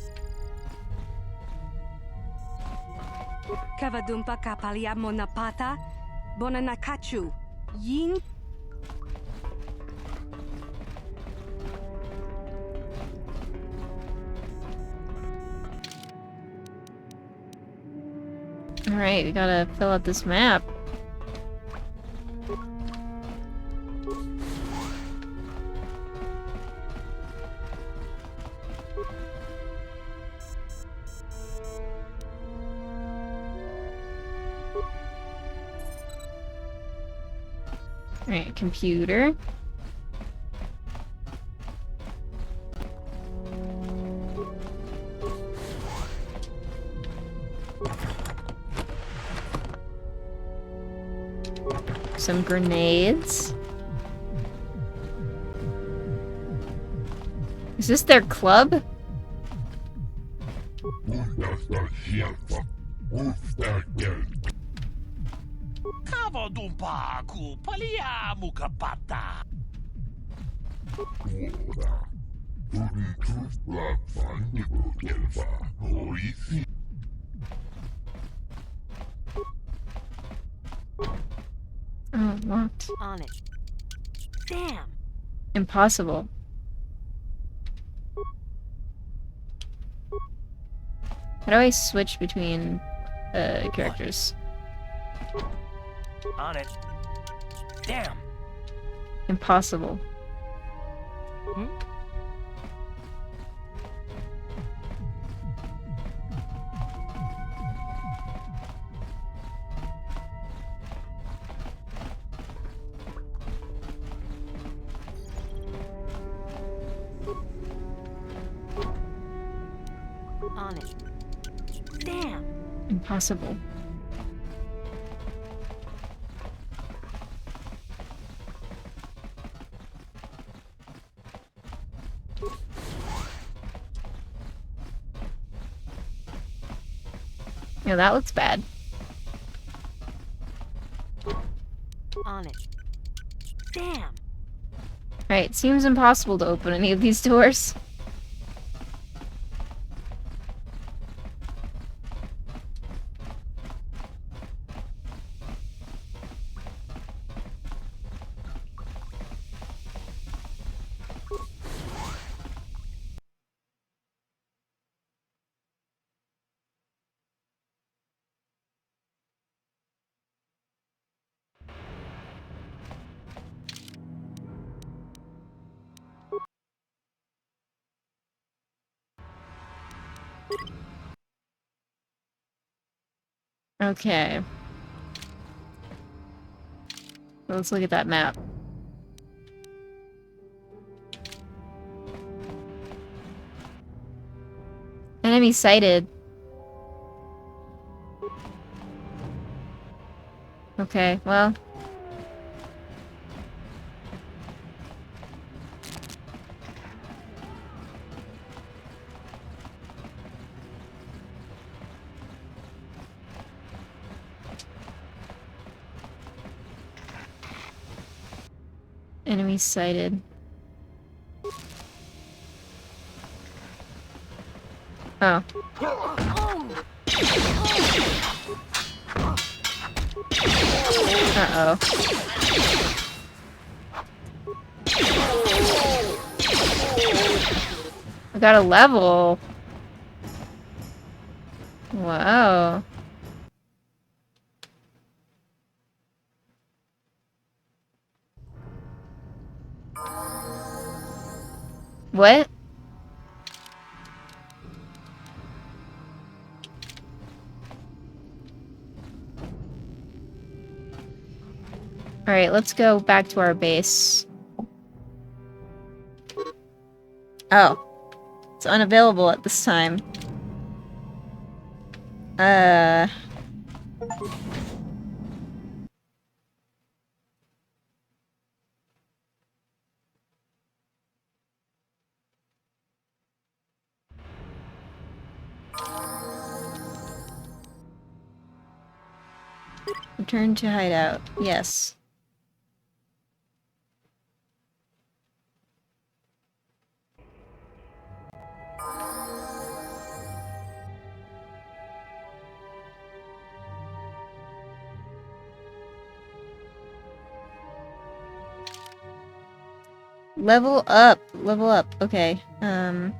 Kavadumpa kapalia monapata, bonanakachu, yin. Alright, we gotta fill out this map. Alright, computer. Some grenades. Is this their club? Kavadumpa ku palia mukapata. Oh, locked. On it. Damn. Impossible. How do I switch between characters? On it. Damn. Impossible. On it. Damn. Impossible. Yeah, that looks bad. On it. Damn. Alright, seems impossible to open any of these doors. Okay. Let's look at that map. Enemy sighted. Okay, well. Enemy sighted. Oh. Uh-oh. I got a level. Wow. What? Alright, let's go back to our base. Oh. It's unavailable at this time. Return to hideout. Yes. Level up. Level up. Okay. I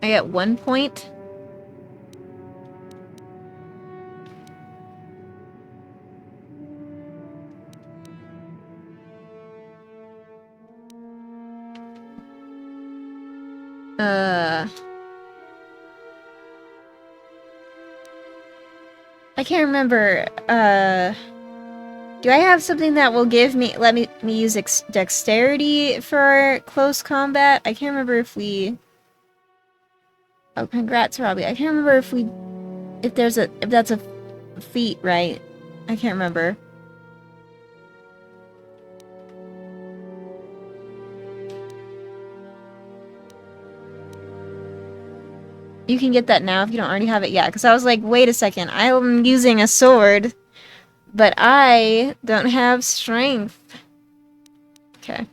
get 1 point. I can't remember. Do I have something that will let me use dexterity for close combat? I can't remember if we... Oh, congrats, Robbie. I can't remember if that's a feat, right? I can't remember. You can get that now if you don't already have it yet. Because I was like, wait a second. I'm using a sword. But I don't have strength. Okay.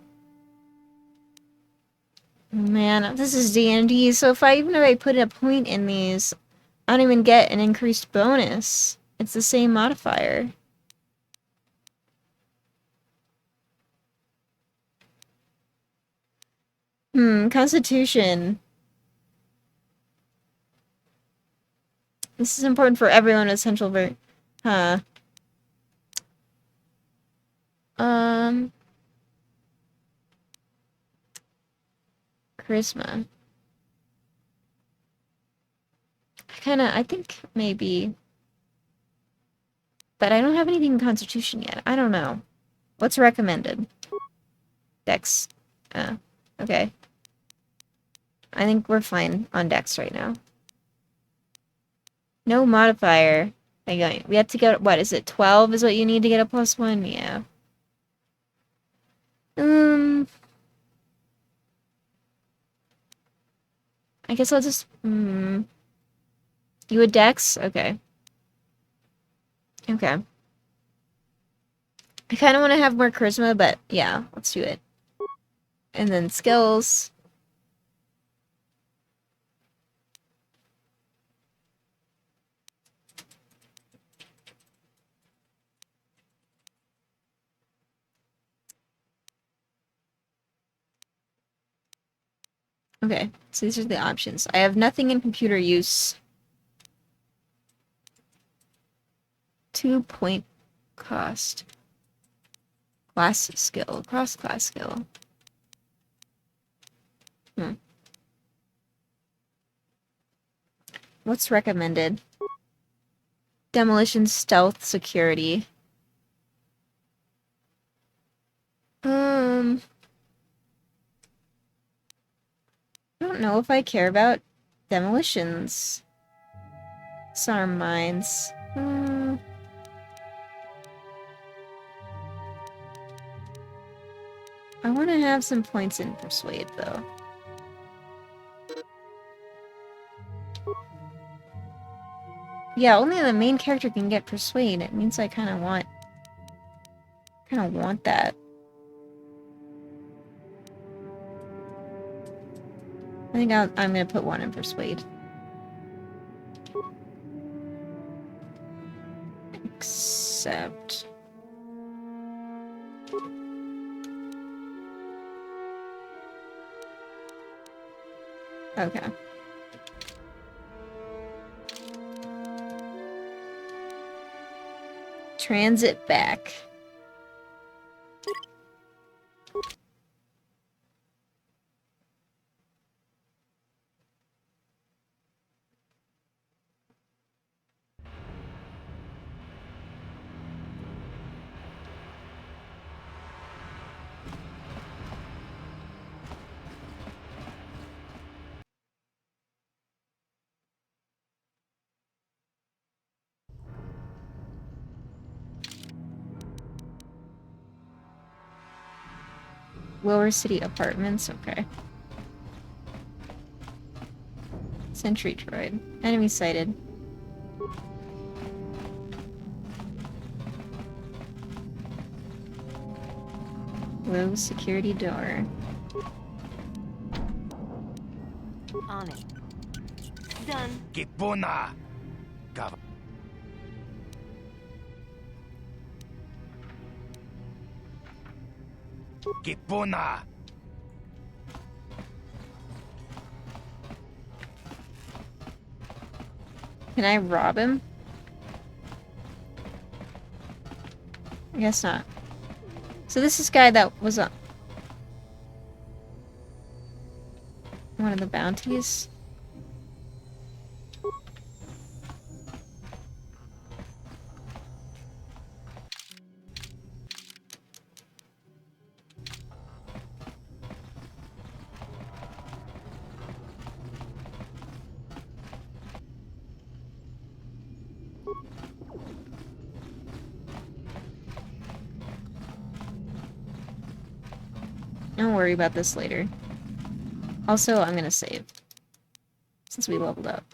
Man, this is D&D. So even if I put a point in these, I don't even get an increased bonus. It's the same modifier. Constitution. This is important for everyone with Central Ver... Huh. Charisma. I think maybe... But I don't have anything in Constitution yet. I don't know. What's recommended? Dex. Okay. I think we're fine on Dex right now. No modifier. We have to get, what is it, 12 is what you need to get a +1? Yeah. I guess I'll just, You a Dex? Okay. Okay. I kind of want to have more charisma, but yeah, let's do it. And then skills. Okay, so these are the options. I have nothing in computer use. 2 point cost. Class skill. Cross-class skill. What's recommended? Demolition, stealth, security. I don't know if I care about demolitions. Disarm mines. I want to have some points in persuade, though. Yeah, only the main character can get persuade. It means I kind of want that. I think I'm gonna put one in persuade. Accept. Okay. Transit back. Lower City Apartments, okay. Sentry droid. Enemy sighted. Low security door. On it. Done. Kipuna! Gov. Kipuna! Can I rob him? I guess not. So this is guy that was on one of the bounties. Don't worry about this later. Also, I'm gonna save. Since we leveled up.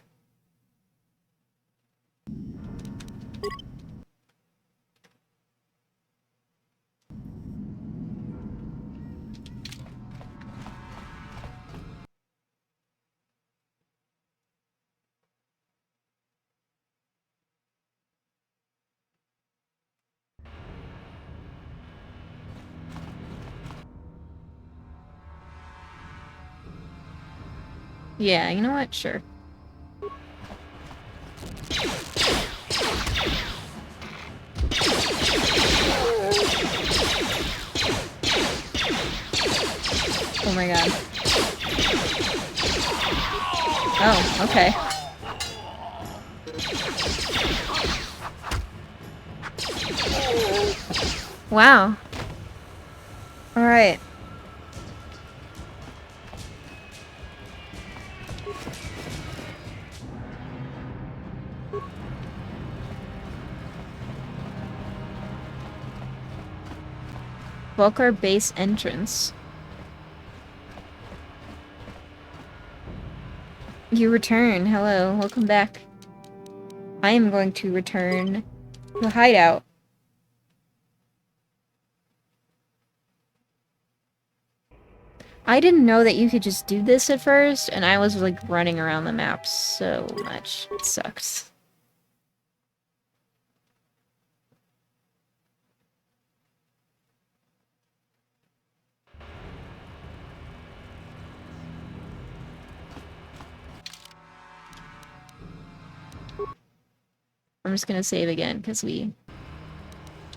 Yeah, you know what? Sure. Oh my god. Oh, okay. Wow. Alright. Volcar base entrance. You return. Hello. Welcome back. I am going to return to the hideout. I didn't know that you could just do this at first, and I was like running around the map so much. It sucks. I'm just gonna save again, because we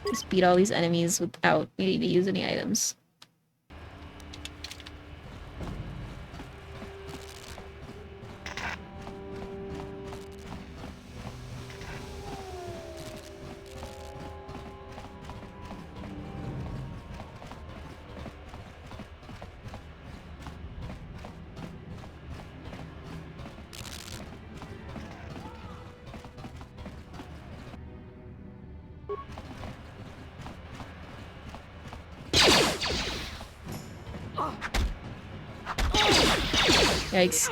Just beat all these enemies without needing to use any items. Yikes.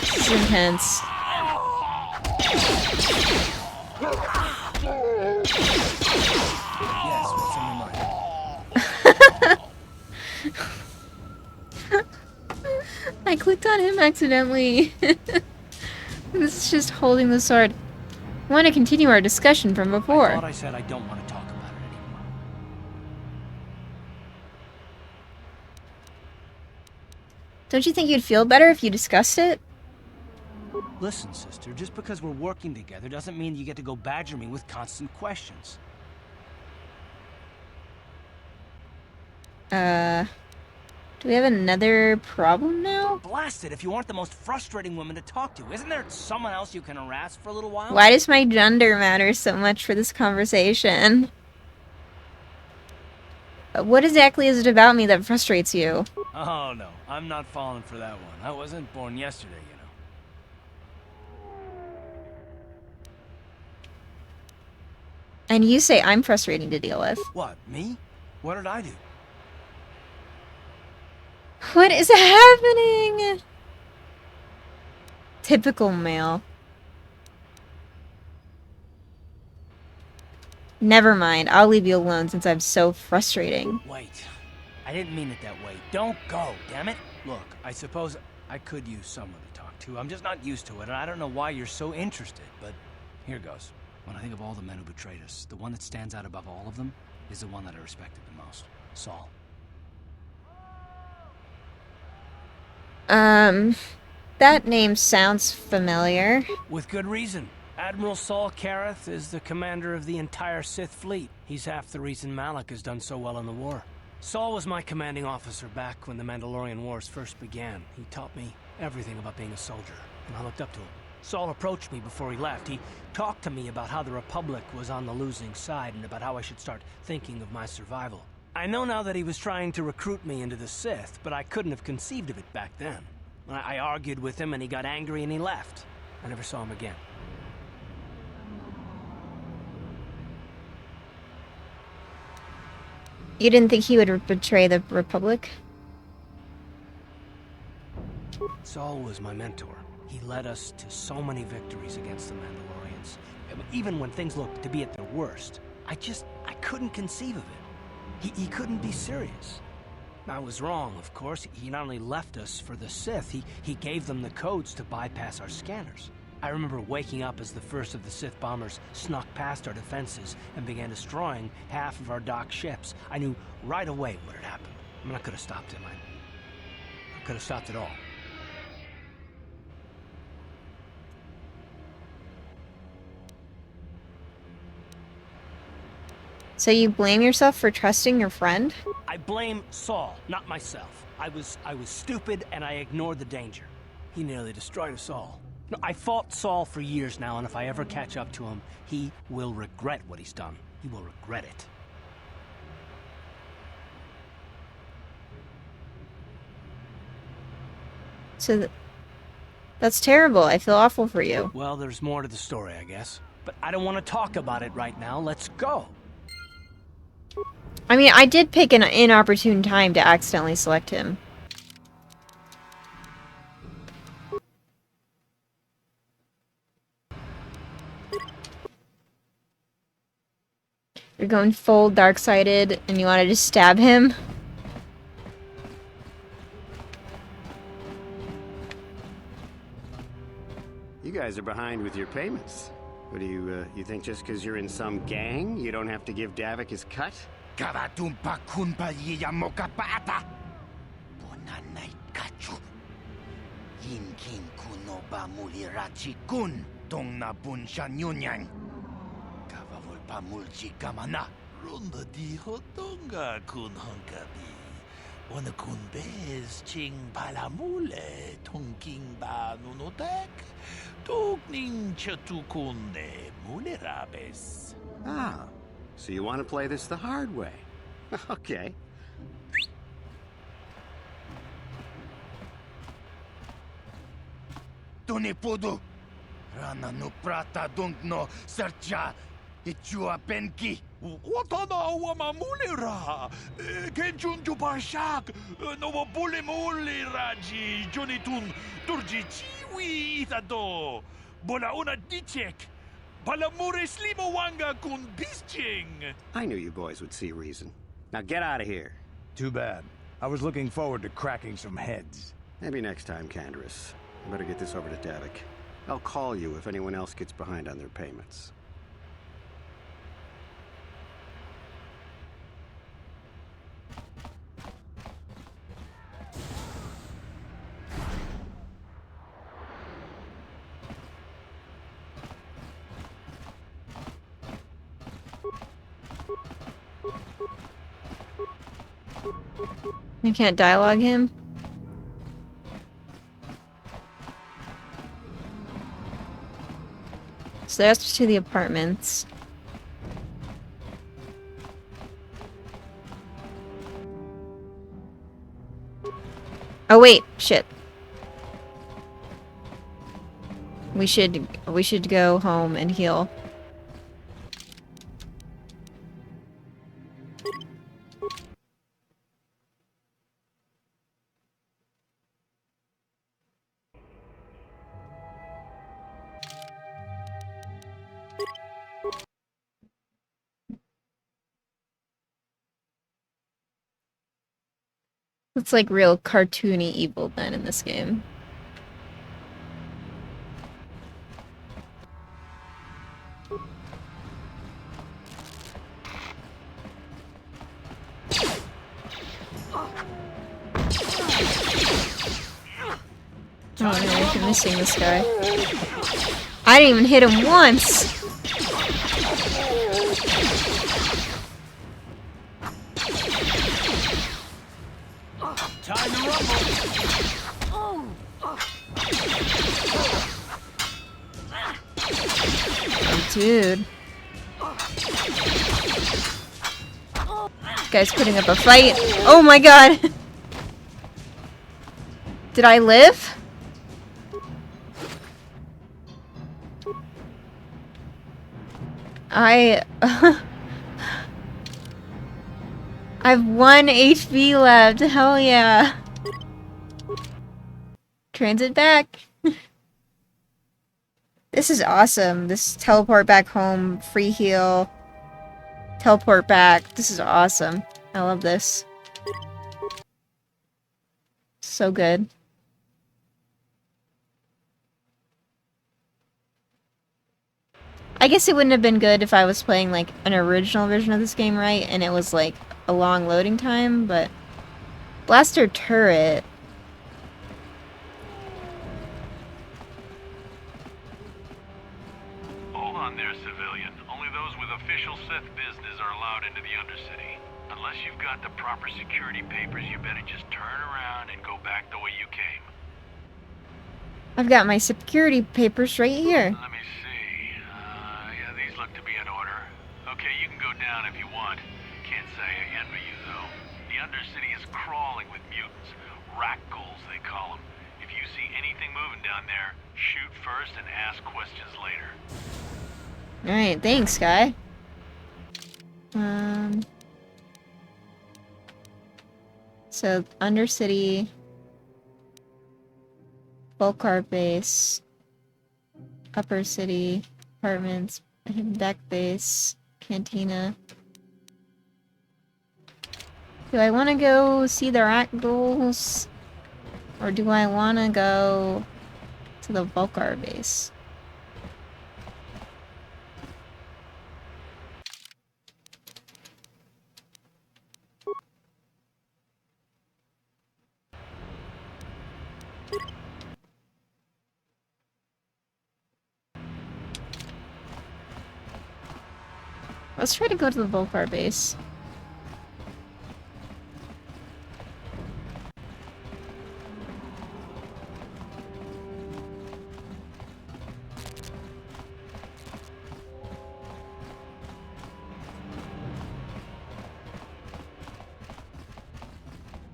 This is intense. Yes, what's on your mind? I clicked on him accidentally. This is just holding the sword. I want to continue our discussion from before. I thought I said I don't want to talk about it anymore. Don't you think you'd feel better if you discussed it? Listen, sister, just because we're working together doesn't mean you get to go badger me with constant questions. Do we have another problem now? Blast it, if you aren't the most frustrating woman to talk to, isn't there someone else you can harass for a little while? Why does my gender matter so much for this conversation? What exactly is it about me that frustrates you? Oh, no, I'm not falling for that one. I wasn't born yesterday, you know. And you say I'm frustrating to deal with. What, me? What did I do? What is happening? Typical male. Never mind, I'll leave you alone since I'm so frustrating. Wait, I didn't mean it that way. Don't go, damn it. Look, I suppose I could use someone to talk to. I'm just not used to it, and I don't know why you're so interested, but here goes. When I think of all the men who betrayed us, the one that stands out above all of them is the one that I respected the most. Saul. That name sounds familiar. With good reason. Admiral Saul Kareth is the commander of the entire Sith fleet. He's half the reason Malak has done so well in the war. Saul was my commanding officer back when the Mandalorian Wars first began. He taught me everything about being a soldier, and I looked up to him. Saul approached me before he left. He talked to me about how the Republic was on the losing side and about how I should start thinking of my survival. I know now that he was trying to recruit me into the Sith, but I couldn't have conceived of it back then. I argued with him and he got angry and he left. I never saw him again. You didn't think he would betray the Republic? Saul was my mentor. He led us to so many victories against the Mandalorians. Even when things looked to be at their worst, I couldn't conceive of it. He couldn't be serious. I was wrong, of course. He not only left us for the Sith, he gave them the codes to bypass our scanners. I remember waking up as the first of the Sith bombers snuck past our defenses and began destroying half of our docked ships. I knew right away what had happened. I mean, I could have stopped him. I could have stopped it all. So you blame yourself for trusting your friend? I blame Saul, not myself. I was stupid and I ignored the danger. He nearly destroyed us all. No, I fought Saul for years now, and if I ever catch up to him, he will regret what he's done. He will regret it. So that's terrible. I feel awful for you. Well, there's more to the story, I guess. But I don't want to talk about it right now. Let's go. I mean, I did pick an inopportune time to accidentally select him. You're going full dark-sided and you want to just stab him? You guys are behind with your payments. What do you think just because you're in some gang, you don't have to give Davik his cut? Yin kin kuno ba mulirachi kun tong na bun shan yunyang. Kavavul pa mulchi kamana. Runda di hotonga kun honkabi. Wana kun bez ching palamule tongking ba nunotek. Tugning chatukune mulerabes. Ah, so you want to play this the hard way? Okay. Tuni pudu. Rana no prata dung no sercha. Ichua penki. Watana wama mulera. Kenchun jupashak. No bule mule raji. Jonitun turji chiwi itado. Bola una dichek. Palamure slimawanga kun bisching. I knew you boys would see reason. Now get out of here. Too bad. I was looking forward to cracking some heads. Maybe next time, Candaris. I better get this over to Davik. I'll call you if anyone else gets behind on their payments. You can't dialogue him? So that's to the apartments. Oh wait, shit. We should go home and heal. It's like real cartoony evil then in this game. Oh man, I keep missing this guy. I didn't even hit him once! Time to rumble. Oh, dude. This guy's putting up a fight. Oh my god! Did I live? I have 1 HP left. Hell yeah. Transit back. This is awesome. This teleport back home, free heal, teleport back. This is awesome. I love this. So good. I guess it wouldn't have been good if I was playing like an original version of this game, right? And it was like a long loading time, but blaster turret. Hold on there, civilian. Only those with official Sith business are allowed into the Undercity. Unless you've got the proper security papers, you better just turn around and go back the way you came. I've got my security papers right here. Let me see. Yeah, these look to be in order. Okay, you can go down if you want. Can't say I envy you, though. The Undercity is crawling with mutants. Rat ghouls, they call them. If you see anything moving down there, shoot first and ask questions later. Alright, thanks, guy. So, Undercity, Volcar Base, Upper City, Apartments, Hidden Deck Base, Cantina. Do I want to go see the rat ghouls? Or do I want to go to the Volcar Base? Let's try to go to the Volcar base.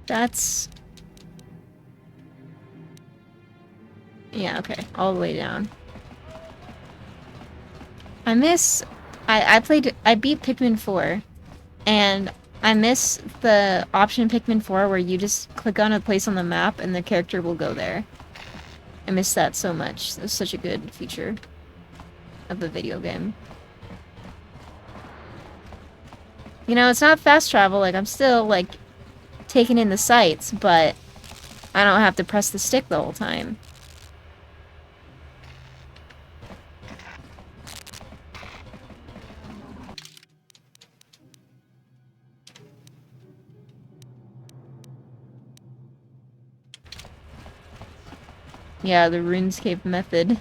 That's... yeah, okay. All the way down. I beat Pikmin 4, and I miss the option in Pikmin 4 where you just click on a place on the map and the character will go there. I miss that so much. It's such a good feature of the video game. You know, it's not fast travel, like, I'm still, like, taking in the sights, but I don't have to press the stick the whole time. Yeah, the RuneScape method.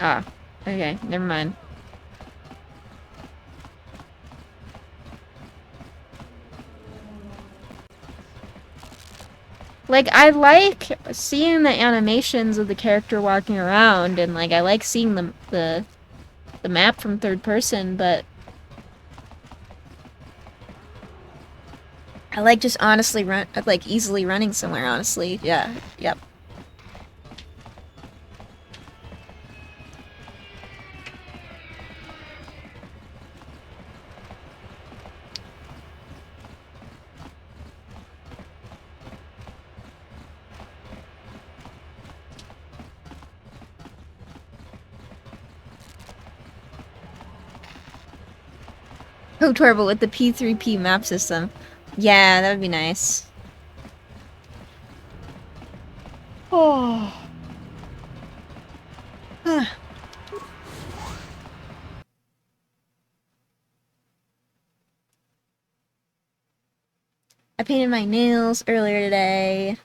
Ah, okay, never mind. Like, I like seeing the animations of the character walking around, and like, I like seeing the map from third person, but I like just honestly easily running somewhere, honestly. Yeah, yep. Kotor, but with the P3P map system. Yeah, that would be nice. Oh. I painted my nails earlier today.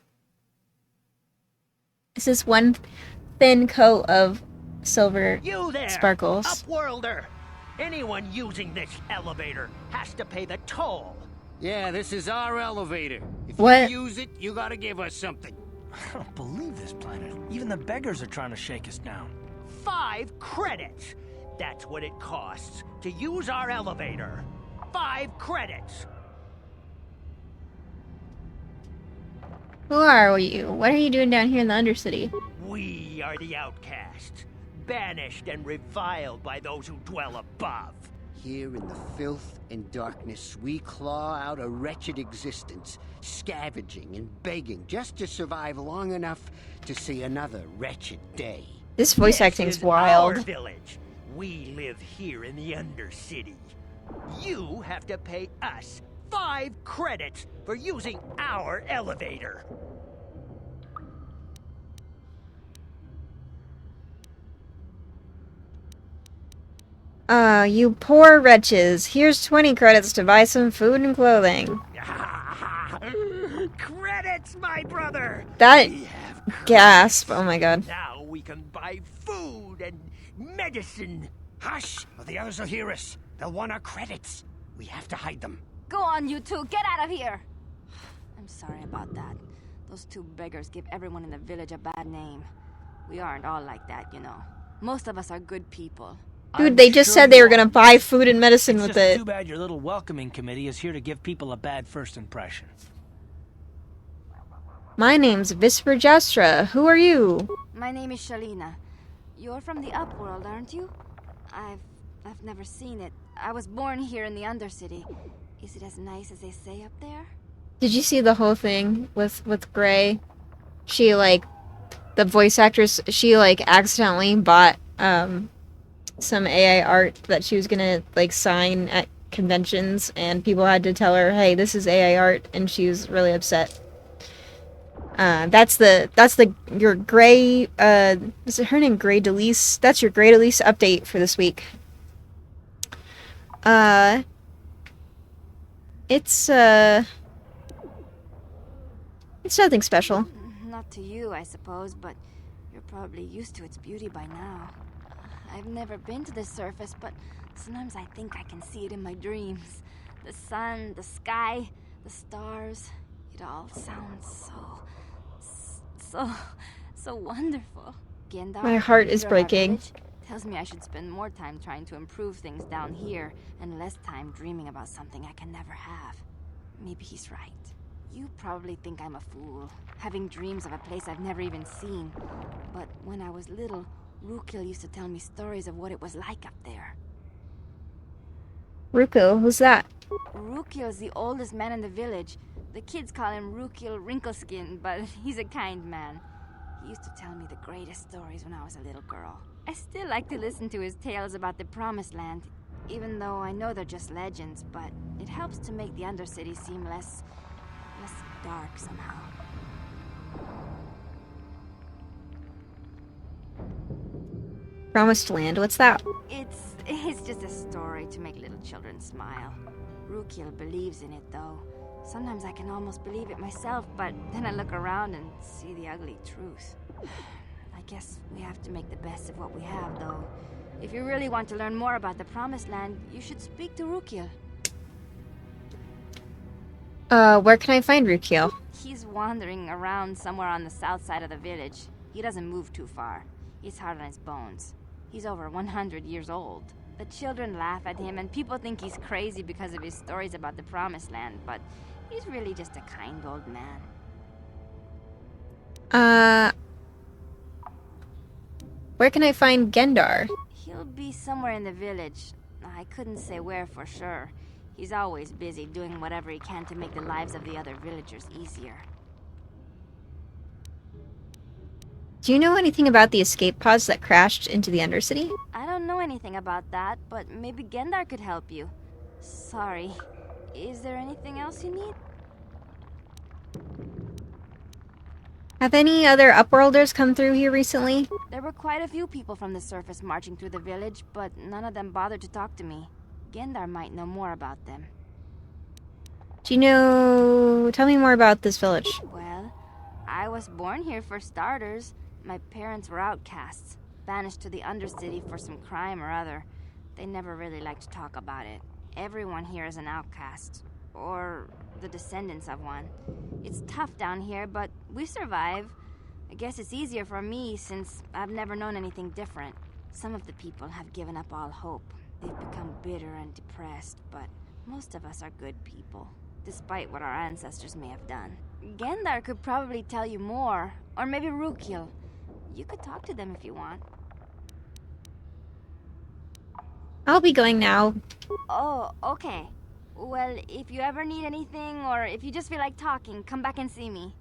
This is one thin coat of silver You there, sparkles. Upworlder! Anyone using this elevator has to pay the toll. Yeah, this is our elevator. If What? you use it, you gotta give us something. I don't believe this planet. Even the beggars are trying to shake us down. 5 credits. That's what it costs to use our elevator. 5 credits. Who are you? What are you doing down here in the Undercity? We are the outcasts, banished and reviled by those who dwell above. Here in the filth and darkness, we claw out a wretched existence, scavenging and begging just to survive long enough to see another wretched day. This voice acting's wild. Our village. We live here in the Undercity. You have to pay us 5 credits for using our elevator. You poor wretches. Here's 20 credits to buy some food and clothing. Credits, my brother! That gasp. Oh my god. Now we can buy food and medicine. Hush, or the others will hear us. They'll want our credits. We have to hide them. Go on, you two. Get out of here. I'm sorry about that. Those 2 beggars give everyone in the village a bad name. We aren't all like that, you know. Most of us are good people. Dude, they just said they were gonna buy food and medicine with It's just it. too bad your little welcoming committee is here to give people a bad first impression. My name's Visper Jastra. Who are you? My name is Shalina. You're from the Upworld, aren't you? I've never seen it. I was born here in the Undercity. Is it as nice as they say up there? Did you see the whole thing with Gray? She, like, the voice actress, she, like, accidentally bought, some AI art that she was gonna, like, sign at conventions, and people had to tell her, hey, this is AI art, and she was really upset. That's your Gray, is it her name, Gray Delise? That's your Gray Delise update for this week. It's nothing special. Not to you, I suppose, but your probably used to its beauty by now. I've never been to the surface, but sometimes I think I can see it in my dreams. The sun, the sky, the stars. It all sounds so wonderful. Gendar, My heart the is leader of our breaking. village, tells me I should spend more time trying to improve things down here and less time dreaming about something I can never have. Maybe he's right. You probably think I'm a fool, having dreams of a place I've never even seen. But when I was little, Rukil used to tell me stories of what it was like up there. Ruko, who's that? Rukil's the oldest man in the village. The kids call him Rukil Wrinkleskin, but he's a kind man. He used to tell me the greatest stories when I was a little girl. I still like to listen to his tales about the Promised Land, even though I know they're just legends, but it helps to make the Undercity seem less dark somehow. Promised Land, what's that? It's just a story to make little children smile. Rukil believes in it, though. Sometimes I can almost believe it myself, but then I look around and see the ugly truth. I guess we have to make the best of what we have, though. If you really want to learn more about the Promised Land, you should speak to Rukil. Where can I find Rukil? He's wandering around somewhere on the south side of the village. He doesn't move too far. He's hard on his bones. He's over 100 years old. The children laugh at him, and people think he's crazy because of his stories about the Promised Land, but he's really just a kind old man. Where can I find Gendar? He'll be somewhere in the village. I couldn't say where for sure. He's always busy doing whatever he can to make the lives of the other villagers easier. Do you know anything about the escape pods that crashed into the Undercity? I don't know anything about that, but maybe Gendar could help you. Sorry. Is there anything else you need? Have any other Upworlders come through here recently? There were quite a few people from the surface marching through the village, but none of them bothered to talk to me. Gendar might know more about them. Do you know... Tell me more about this village. Well, I was born here for starters. My parents were outcasts, banished to the Undercity for some crime or other. They never really liked to talk about it. Everyone here is an outcast, or the descendants of one. It's tough down here, but we survive. I guess it's easier for me since I've never known anything different. Some of the people have given up all hope. They've become bitter and depressed, but most of us are good people, despite what our ancestors may have done. Gendar could probably tell you more, or maybe Rukil. You could talk to them if you want. I'll be going now. Oh, okay. Well, if you ever need anything, or if you just feel like talking, come back and see me.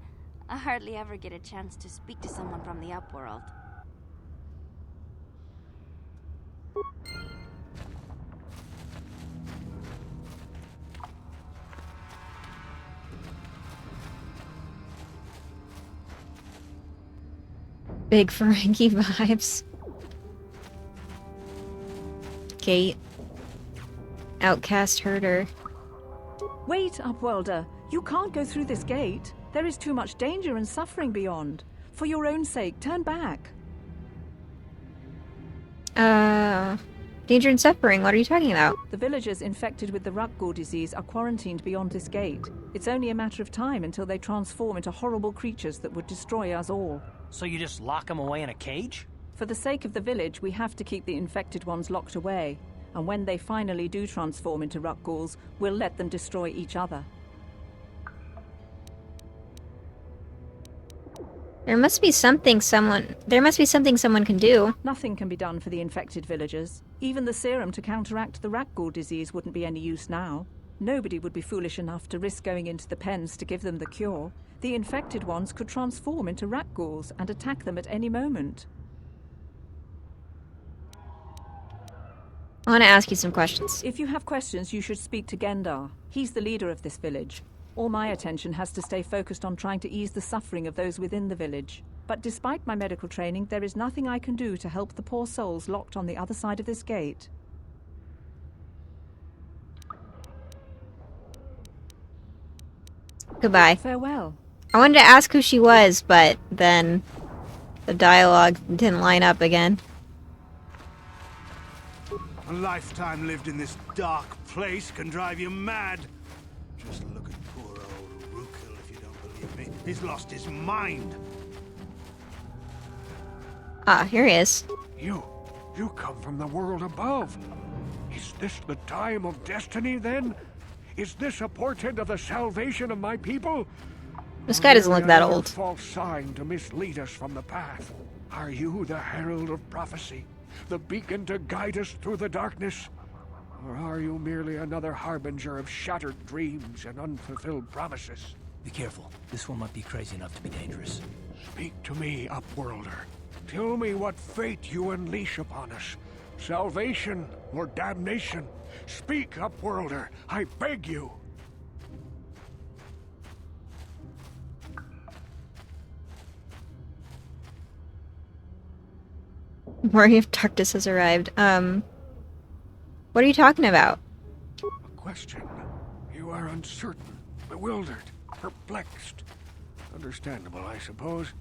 I hardly ever get a chance to speak to someone from the Upworld. Big Ferengi vibes. Gate. Outcast herder. Wait, Upworlder. You can't go through this gate. There is too much danger and suffering beyond. For your own sake, turn back. Danger and suffering, what are you talking about? The villagers infected with the Rukgul disease are quarantined beyond this gate. It's only a matter of time until they transform into horrible creatures that would destroy us all. So you just lock them away in a cage? For the sake of the village, we have to keep the infected ones locked away. And when they finally do transform into Rukguls, we'll let them destroy each other. There must be something someone can do. Nothing can be done for the infected villagers. Even the serum to counteract the Rukgul disease wouldn't be any use now. Nobody would be foolish enough to risk going into the pens to give them the cure. The infected ones could transform into Rukguls and attack them at any moment. I want to ask you some questions. If you have questions, you should speak to Gendar. He's the leader of this village. All my attention has to stay focused on trying to ease the suffering of those within the village. But despite my medical training, there is nothing I can do to help the poor souls locked on the other side of this gate. Goodbye. Farewell. I wanted to ask who she was, but then The dialogue didn't line up again. A lifetime lived in this dark place can drive you mad. Just look at poor old Rukil, if you don't believe me. He's lost his mind. Ah, here he is. You come from the world above. Is this the time of destiny, then? Is this a portent of the salvation of my people? This guy doesn't look that Another old. false sign to mislead us from the path. Are you the herald of prophecy? The beacon to guide us through the darkness? Or are you merely another harbinger of shattered dreams and unfulfilled promises? Be careful. This one might be crazy enough to be dangerous. Speak to me, Upworlder. Tell me what fate you unleash upon us. Salvation or damnation? Speak, Upworlder. I beg you. Warrior of Darkness has arrived. What are you talking about? A question. You are uncertain, bewildered, perplexed. Understandable, I suppose.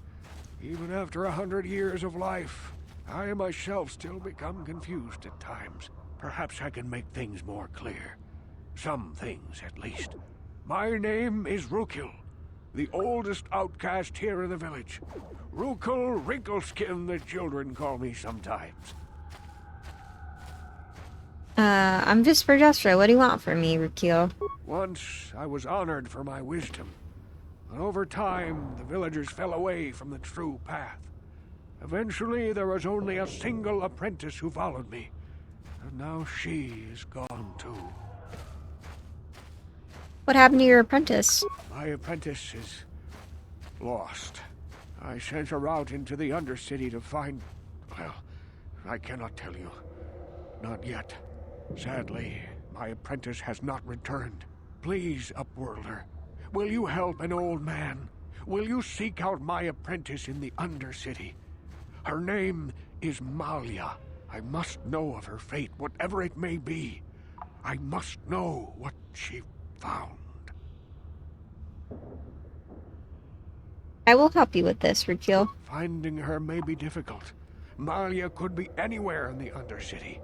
Even after 100 years of life, I myself still become confused at times. Perhaps I can make things more clear. Some things, at least. My name is Rukil, the oldest outcast here in the village. Rukil Wrinkleskin, the children call me sometimes. I'm just Vergestra. What do you want from me, Rukil? Once I was honored for my wisdom. And over time, the villagers fell away from the true path. Eventually, there was only a single apprentice who followed me. And now she is gone too. What happened to your apprentice? My apprentice is lost. I sent her out into the Undercity to find... Well, I cannot tell you. Not yet. Sadly, my apprentice has not returned. Please, Upworlder, will you help an old man? Will you seek out my apprentice in the Undercity? Her name is Malia. I must know of her fate, whatever it may be. I must know what she found. I will help you with this, Rukil. Finding her may be difficult. Malia could be anywhere in the Undercity.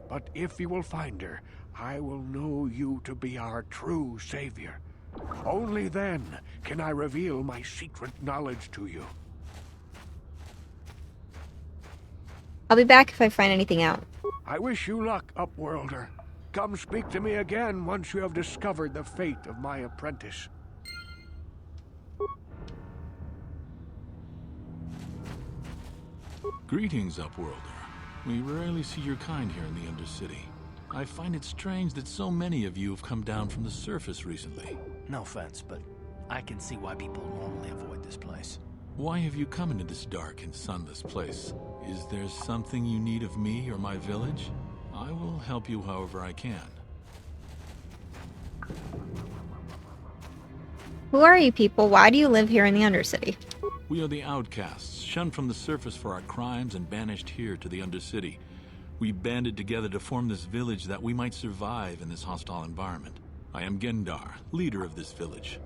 But if you will find her, I will know you to be our true savior. Only then can I reveal my secret knowledge to you. I'll be back if I find anything out. I wish you luck, Upworlder. Come speak to me again once you have discovered the fate of my apprentice. Greetings, Upworlder. We rarely see your kind here in the Undercity. I find it strange that so many of you have come down from the surface recently. No offense, but I can see why people normally avoid this place. Why have you come into this dark and sunless place? Is there something you need of me or my village? I will help you however I can. Who are you people? Why do you live here in the Undercity? We are the outcasts, shunned from the surface for our crimes and banished here to the Undercity. We banded together to form this village that we might survive in this hostile environment. I am Gendar, leader of this village,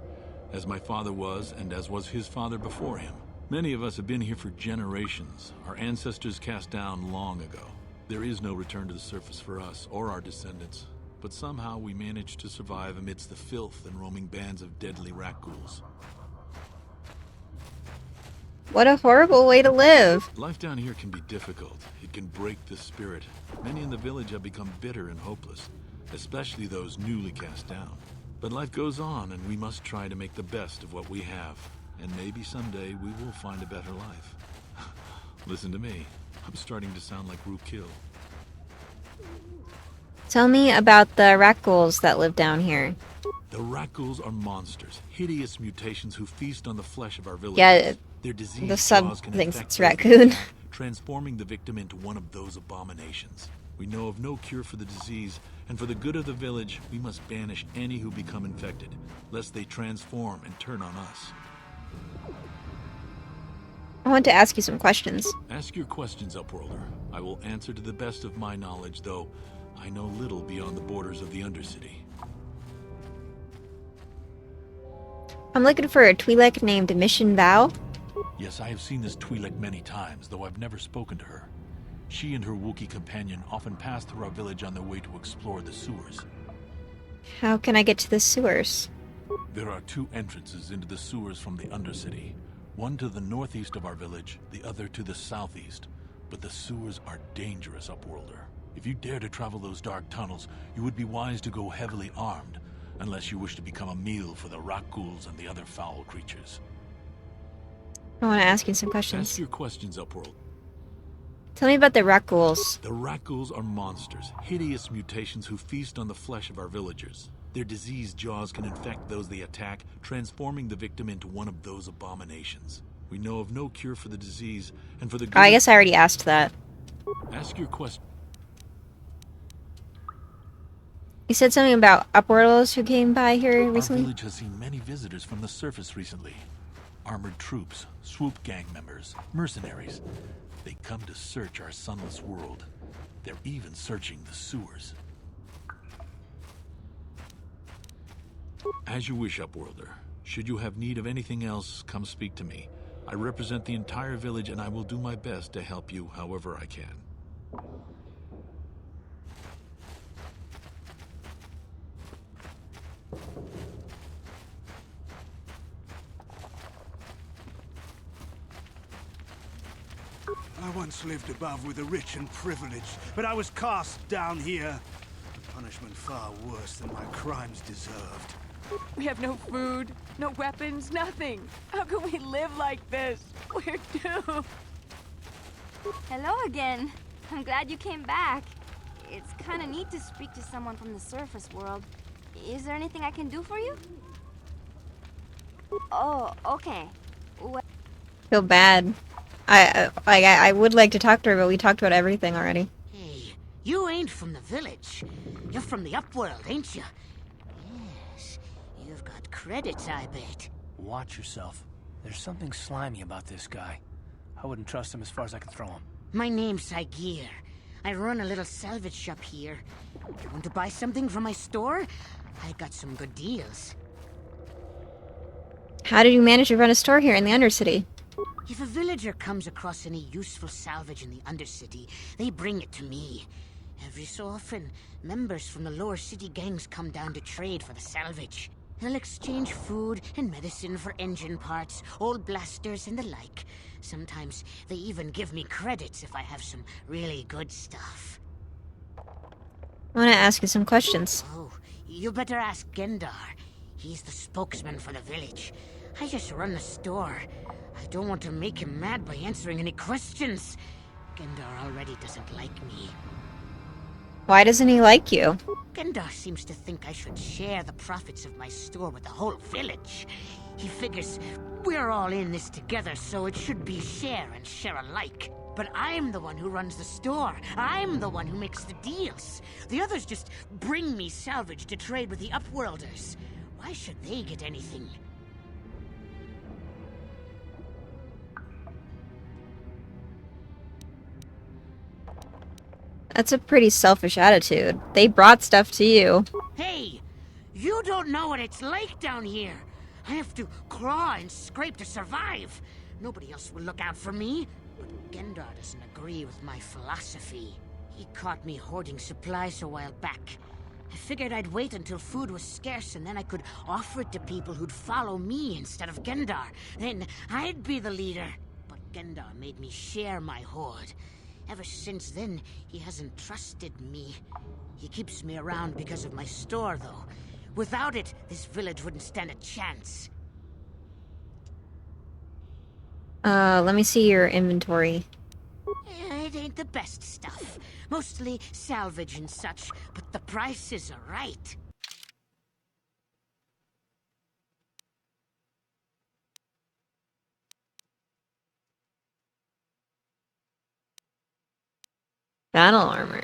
as my father was and as was his father before him. Many of us have been here for generations, our ancestors cast down long ago. There is no return to the surface for us or our descendants, but somehow we managed to survive amidst the filth and roaming bands of deadly rat ghouls. What a horrible way to live. Life down here can be difficult. It can break the spirit. Many in the village have become bitter and hopeless, especially those newly cast down. But life goes on, and we must try to make the best of what we have. And maybe someday we will find a better life. Listen to me. I'm starting to sound like Rukil. Tell me about the rat ghouls that live down here. The rat ghouls are monsters, hideous mutations who feast on the flesh of our villagers. Yeah, their disease the sub jaws can thinks infect it's raccoon. transforming the victim into one of those abominations. We know of no cure for the disease, and for the good of the village, we must banish any who become infected, lest they transform and turn on us. I want to ask you some questions. Ask your questions, Upworlder. I will answer to the best of my knowledge, though I know little beyond the borders of the Undercity. I'm looking for a Twi'lek named Mission Vow. Yes, I have seen this Twi'lek many times, though I've never spoken to her. She and her Wookiee companion often pass through our village on their way to explore the sewers. How can I get to the sewers? There are two entrances into the sewers from the Undercity. One to the northeast of our village, the other to the southeast. But the sewers are dangerous, Upworlder. If you dare to travel those dark tunnels, you would be wise to go heavily armed, unless you wish to become a meal for the Rakghouls and the other foul creatures. I want to ask you some questions. Ask your questions, Upworld. Tell me about the Rakghouls. The Rakghouls are monsters, hideous mutations who feast on the flesh of our villagers. Their diseased jaws can infect those they attack, transforming the victim into one of those abominations. We know of no cure for the disease, and for the good... I guess I already asked that. Ask your question. You said something about Upworlders who came by here recently? Our village has seen many visitors from the surface recently. Armored troops, swoop gang members, mercenaries. They come to search our sunless world. They're even searching the sewers. As you wish, Upworlder. Should you have need of anything else, come speak to me. I represent the entire village, and I will do my best to help you however I can. I once lived above with the rich and privileged, but I was cast down here. A punishment far worse than my crimes deserved. We have no food, no weapons, nothing. How can we live like this? We're doomed. Hello again. I'm glad you came back. It's kind of neat to speak to someone from the surface world. Is there anything I can do for you? Oh, okay. Feel bad. I would like to talk to her, but we talked about everything already. Hey, you ain't from the village. You're from the Upworld, ain't you? Yes, you've got credits, I bet. Watch yourself. There's something slimy about this guy. I wouldn't trust him as far as I could throw him. My name's Saigir. I run a little salvage shop here. Want to buy something from my store? I got some good deals. How did you manage to run a store here in the Undercity? If a villager comes across any useful salvage in the Undercity, they bring it to me. Every so often, members from the lower city gangs come down to trade for the salvage. They'll exchange food and medicine for engine parts, old blasters and the like. Sometimes they even give me credits if I have some really good stuff. I want to ask you some questions. Oh, you better ask Gendar. He's the spokesman for the village. I just run the store. I don't want to make him mad by answering any questions. Gendar already doesn't like me. Why doesn't he like you? Gendar seems to think I should share the profits of my store with the whole village. He figures we're all in this together, so it should be share and share alike. But I'm the one who runs the store. I'm the one who makes the deals. The others just bring me salvage to trade with the Upworlders. Why should they get anything? That's a pretty selfish attitude. They brought stuff to you. Hey! You don't know what it's like down here. I have to claw and scrape to survive. Nobody else will look out for me. But Gendar doesn't agree with my philosophy. He caught me hoarding supplies a while back. I figured I'd wait until food was scarce and then I could offer it to people who'd follow me instead of Gendar. Then I'd be the leader. But Gendar made me share my hoard. Ever since then, he hasn't trusted me. He keeps me around because of my store, though. Without it, this village wouldn't stand a chance. Let me see your inventory. It ain't the best stuff. Mostly salvage and such, but the prices are right. Battle armor.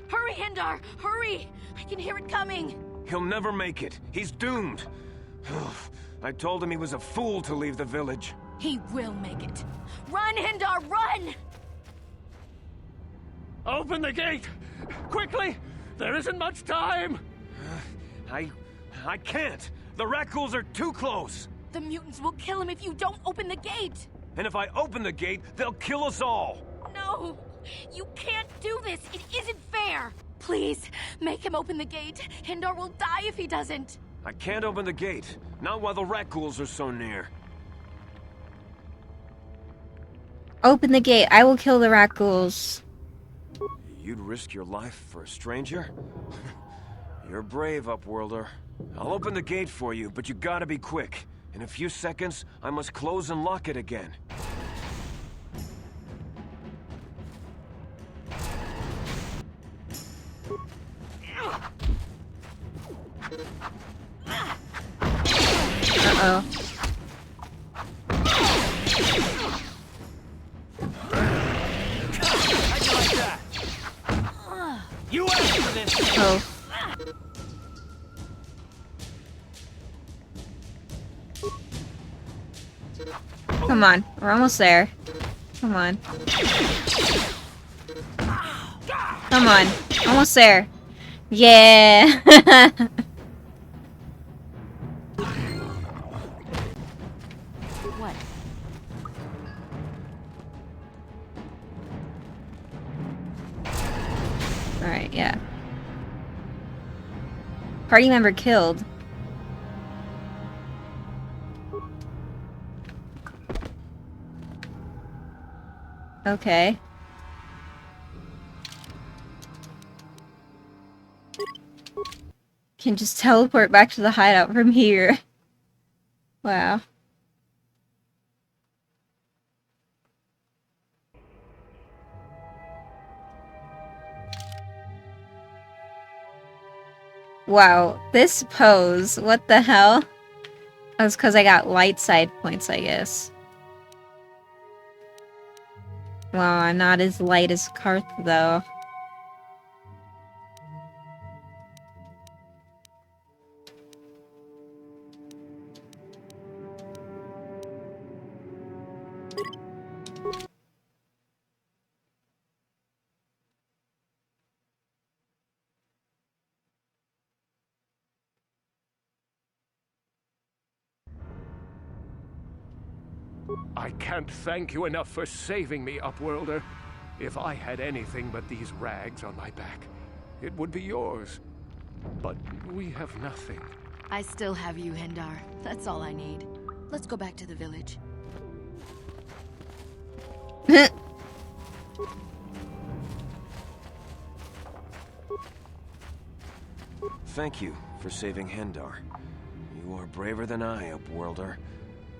Hurry, Hindar! Hurry! I can hear it coming! He'll never make it. He's doomed. I told him he was a fool to leave the village. He will make it. Run, Hindar, run! Open the gate! Quickly! There isn't much time! I can't! The Rakghouls are too close! The mutants will kill him if you don't open the gate! And if I open the gate, they'll kill us all! No! You can't do this! It isn't fair! Please, make him open the gate. Hindar will die if he doesn't. I can't open the gate. Not while the Rakghouls are so near. Open the gate. I will kill the Rakghouls. You'd risk your life for a stranger? You're brave, Upworlder. I'll open the gate for you, but you gotta be quick. In a few seconds, I must close and lock it again. Uh-oh. You asked for this! Oh. Come on, we're almost there. Come on. Come on, almost there. Yeah! What? Alright, yeah. Party member killed. Okay. Can just teleport back to the hideout from here. Wow. Wow, this pose, what the hell? That's because I got light side points, I guess. Wow, I'm not as light as Karth, though. I can't thank you enough for saving me, Upworlder. If I had anything but these rags on my back, it would be yours. But we have nothing. I still have you, Hindar. That's all I need. Let's go back to the village. Thank you for saving Hendar. You are braver than I, Upworlder.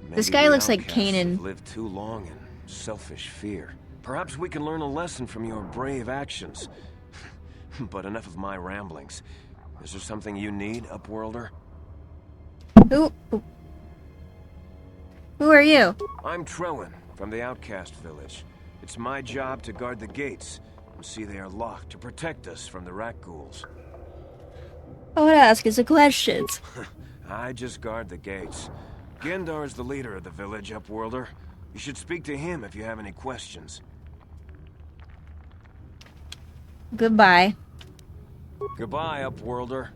This guy looks like Kanan. Lived too long in selfish fear. Perhaps we can learn a lesson from your brave actions. But enough of my ramblings. Is there something you need, Upworlder? Who are you? I'm Trellin, from the Outcast Village. It's my job to guard the gates and see they are locked to protect us from the Rakghouls. I would ask is a question. I just guard the gates. Gendar's the leader of the village, Upworlder. You should speak to him if you have any questions. Goodbye. Goodbye, Upworlder.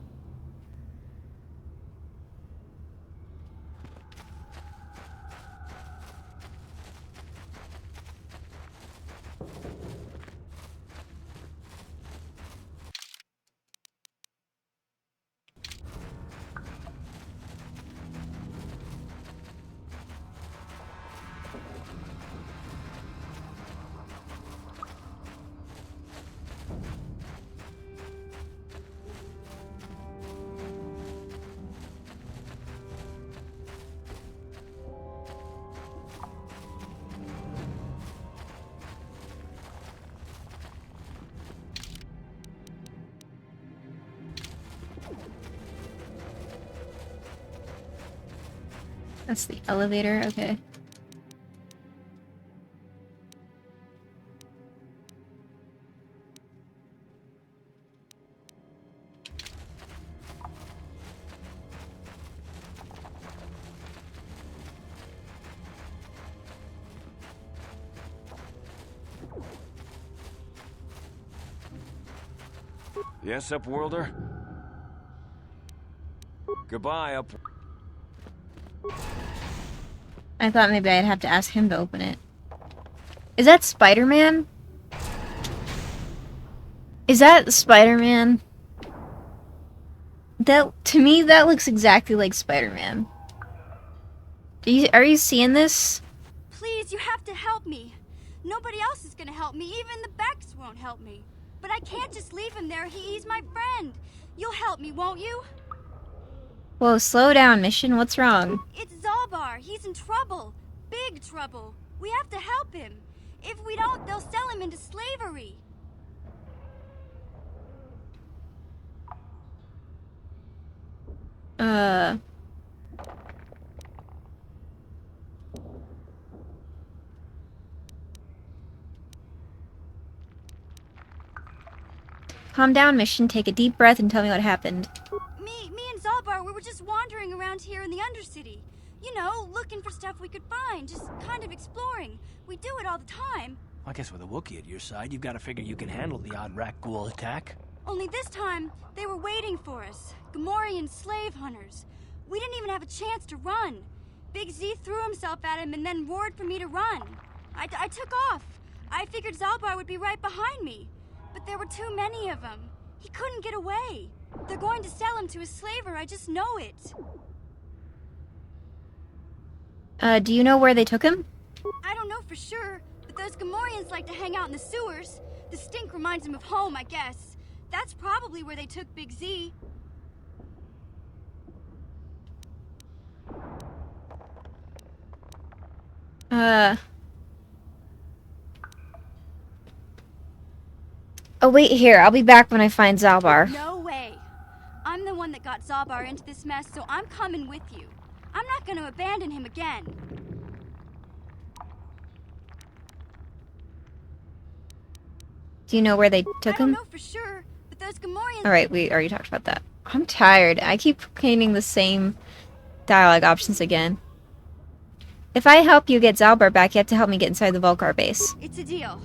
That's the elevator, okay. Yes, Upworlder? Goodbye, Up... I thought maybe I'd have to ask him to open it. Is that Spider-Man? Is that Spider-Man? That, to me, that looks exactly like Spider-Man. Are you seeing this? Please, you have to help me. Nobody else is gonna help me. Even the Becks won't help me. But I can't just leave him there. He's my friend. You'll help me, won't you? Whoa, slow down, Mission. What's wrong? It's Zalbar. He's in trouble. Big trouble. We have to help him. If we don't, they'll sell him into slavery. Calm down, Mission. Take a deep breath and tell me what happened. Me and Zalbar, we were just wandering around here in the Undercity. You know, looking for stuff we could find, just kind of exploring. We do it all the time. I guess with a Wookiee at your side, you've got to figure you can handle the odd rat ghoul attack. Only this time, they were waiting for us. Gamorrean slave hunters. We didn't even have a chance to run. Big Z threw himself at him and then roared for me to run. I took off. I figured Zalbar would be right behind me. But there were too many of them. He couldn't get away. They're going to sell him to a slaver, I just know it. Do you know where they took him? I don't know for sure, but those Gamorreans like to hang out in the sewers. The stink reminds them of home, I guess. That's probably where they took Big Z. Oh, wait here. I'll be back when I find Zalbar. No way. I'm the one that got Zalbar into this mess, so I'm coming with you. I'm not going to abandon him again. Do you know where they took him? I don't know for sure, but those Gamorreans... Alright, we already talked about that. I'm tired. I keep painting the same dialogue options again. If I help you get Zalbar back, you have to help me get inside the Volcar base. It's a deal.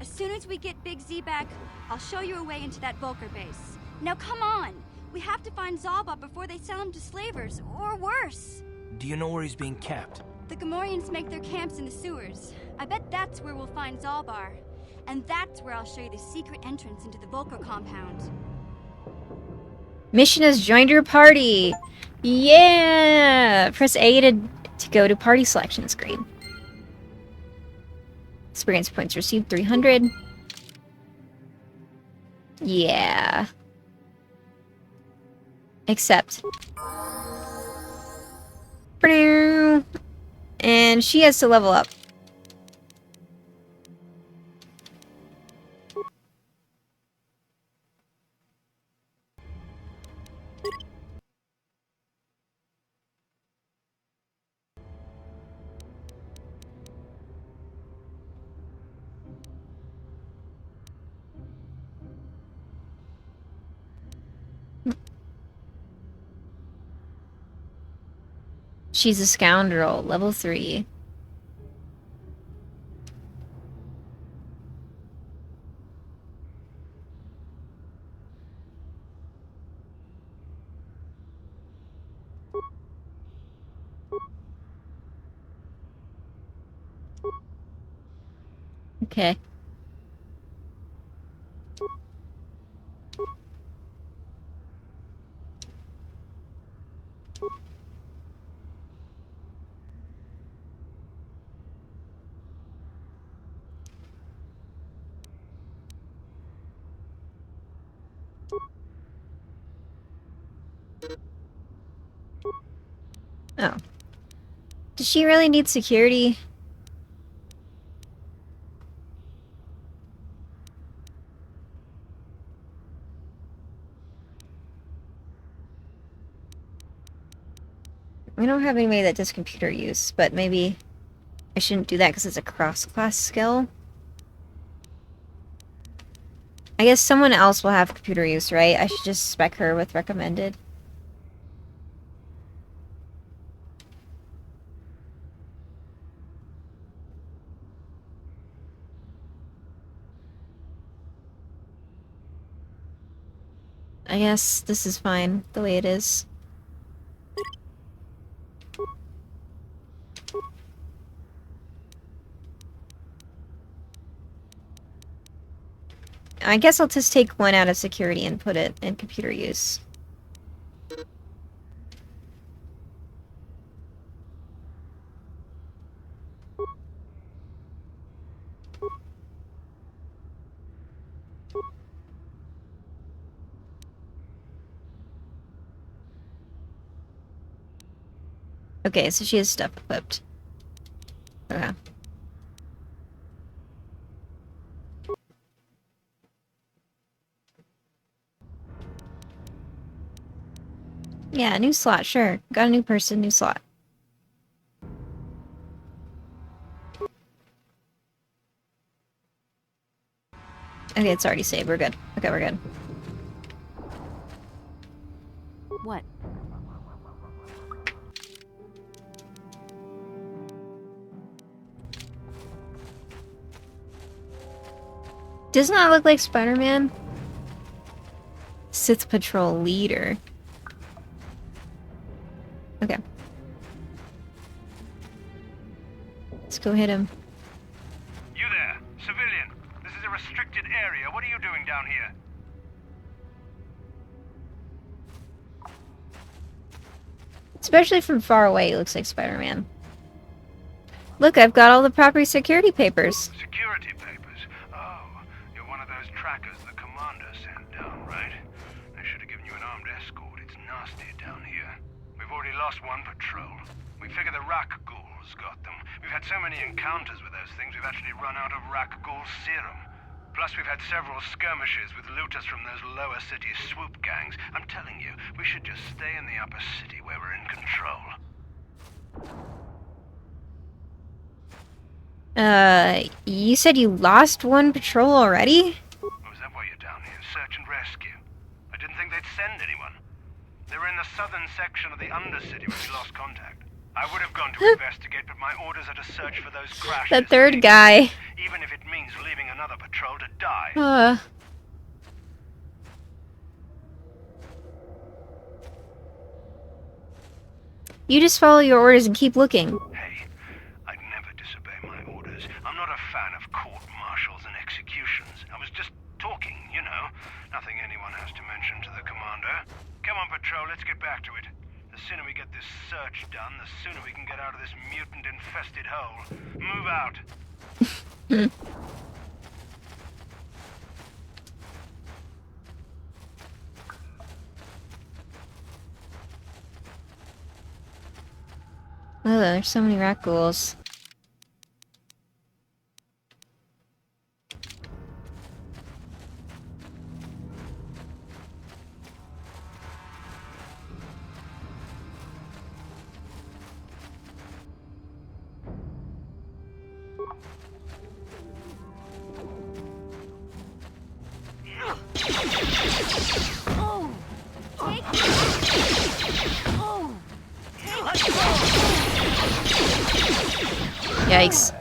As soon as we get Big Z back, I'll show you a way into that Volcar base. Now come on! We have to find Zalbar before they sell him to slavers, or worse. Do you know where he's being kept? The Gamorreans make their camps in the sewers. I bet that's where we'll find Zalbar. And that's where I'll show you the secret entrance into the Volcar compound. Mission has joined your party! Yeah! Press A to go to party selection screen. Experience points received 300. Yeah. Accept. And she has to level up. She's a scoundrel, level 3. Okay. Oh. Does she really need security? We don't have anybody that does computer use, but maybe I shouldn't do that because it's a cross-class skill. I guess someone else will have computer use, right? I should just spec her with recommended. I guess this is fine the way it is. I guess I'll just take one out of security and put it in computer use. Okay, so she has stuff equipped. Okay. Yeah, new slot, sure. Got a new person, new slot. Okay, it's already saved. We're good. Okay, we're good. What? Doesn't that look like Spider-Man? Sith Patrol leader. Okay. Let's go hit him. You there, civilian. This is a restricted area. What are you doing down here? Especially from far away, it looks like Spider-Man. Look, I've got all the proper security papers. Security papers? Oh, you're one of those trackers the commander sent down, right? They should have given you an armed escort. It's nasty down here. We've already lost one patrol. We figure the Rak ghouls got them. We've had so many encounters with those things, we've actually run out of Rak ghoul serum. Plus, we've had several skirmishes with looters from those lower city swoop gangs. I'm telling you, we should just stay in the upper city where we're in control. You said you lost one patrol already? Oh, is that why you're down here? Search and rescue? I didn't think they'd send anyone. They were in the southern section of the Undercity when we lost contact. I would have gone to investigate, but my orders are to search for those crashes. The third guy. Even if it means leaving another patrol to die. You just follow your orders and keep looking. Hey, I'd never disobey my orders. I'm not a fan of court-martials and executions. I was just talking, you know. Nothing anyone has to mention to the commander. Come on, patrol, let's get back to it. The sooner we get this search done, the sooner we can get out of this mutant-infested hole. Move out. Oh, there's so many rat ghouls. Yikes.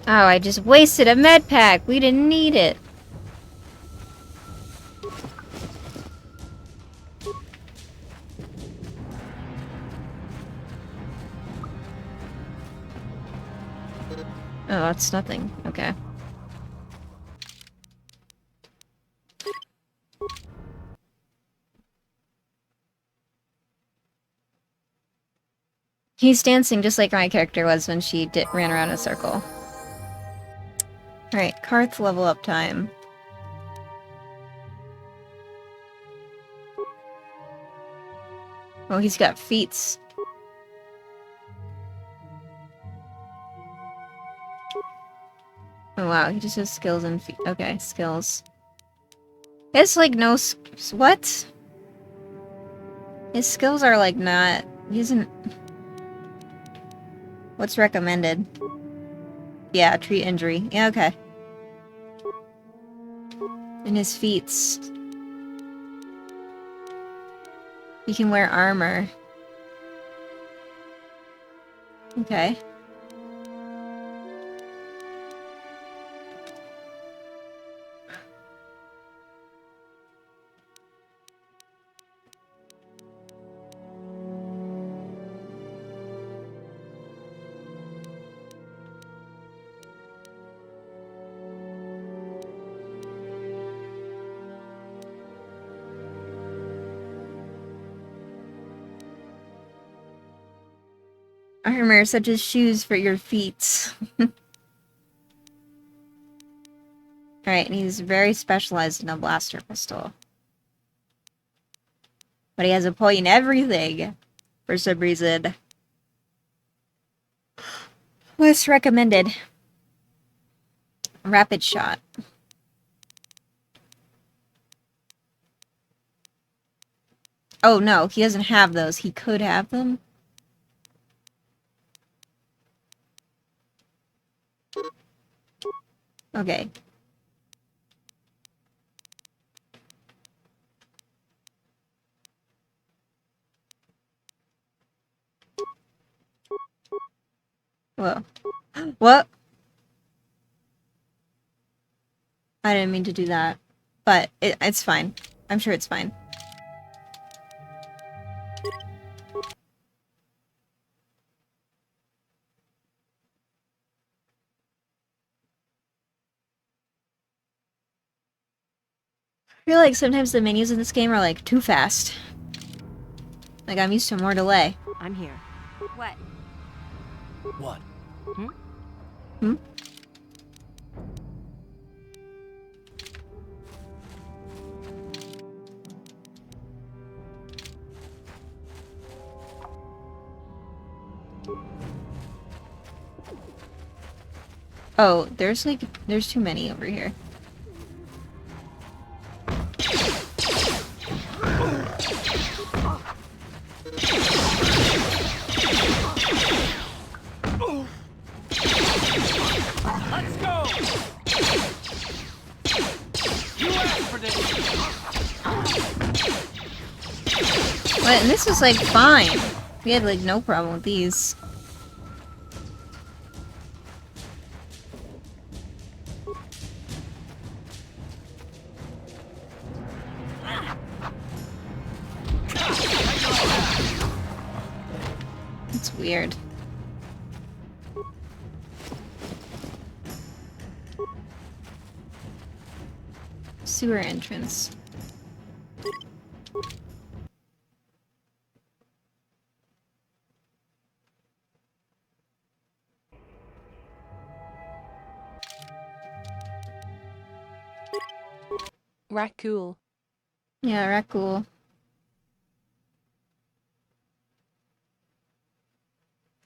Oh, I just wasted a med pack. We didn't need it. Oh, that's nothing. Okay. He's dancing just like my character was when she ran around in a circle. Alright, Karth level up time. Oh, he's got feats. Oh wow, he just has skills and okay, skills. It's like no what? His skills are like not. He isn't. What's recommended? Yeah, treat injury. Yeah, okay. And his feats. He can wear armor. Okay. Armor such as shoes for your feet. Alright, and he's very specialized in a blaster pistol. But he has a point in everything. For some reason. What's recommended? Rapid shot. Oh no, he doesn't have those. He could have them. Okay. Whoa. What? I didn't mean to do that. But it's fine. I'm sure it's fine. I feel like sometimes the menus in this game are like too fast. Like I'm used to more delay. I'm here. What? What? Hmm? Oh, there's too many over here. Let's go! You asked for this! What? And this was like fine. We had like no problem with these. It's weird. Sewer entrance. Raccool. Yeah, Raccool.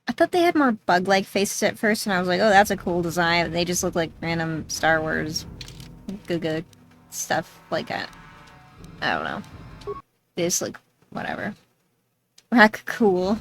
I thought they had more bug-like faces at first, and I was like, oh, that's a cool design. They just look like random Star Wars Guga stuff like that. I don't know. They just look whatever. Raccool.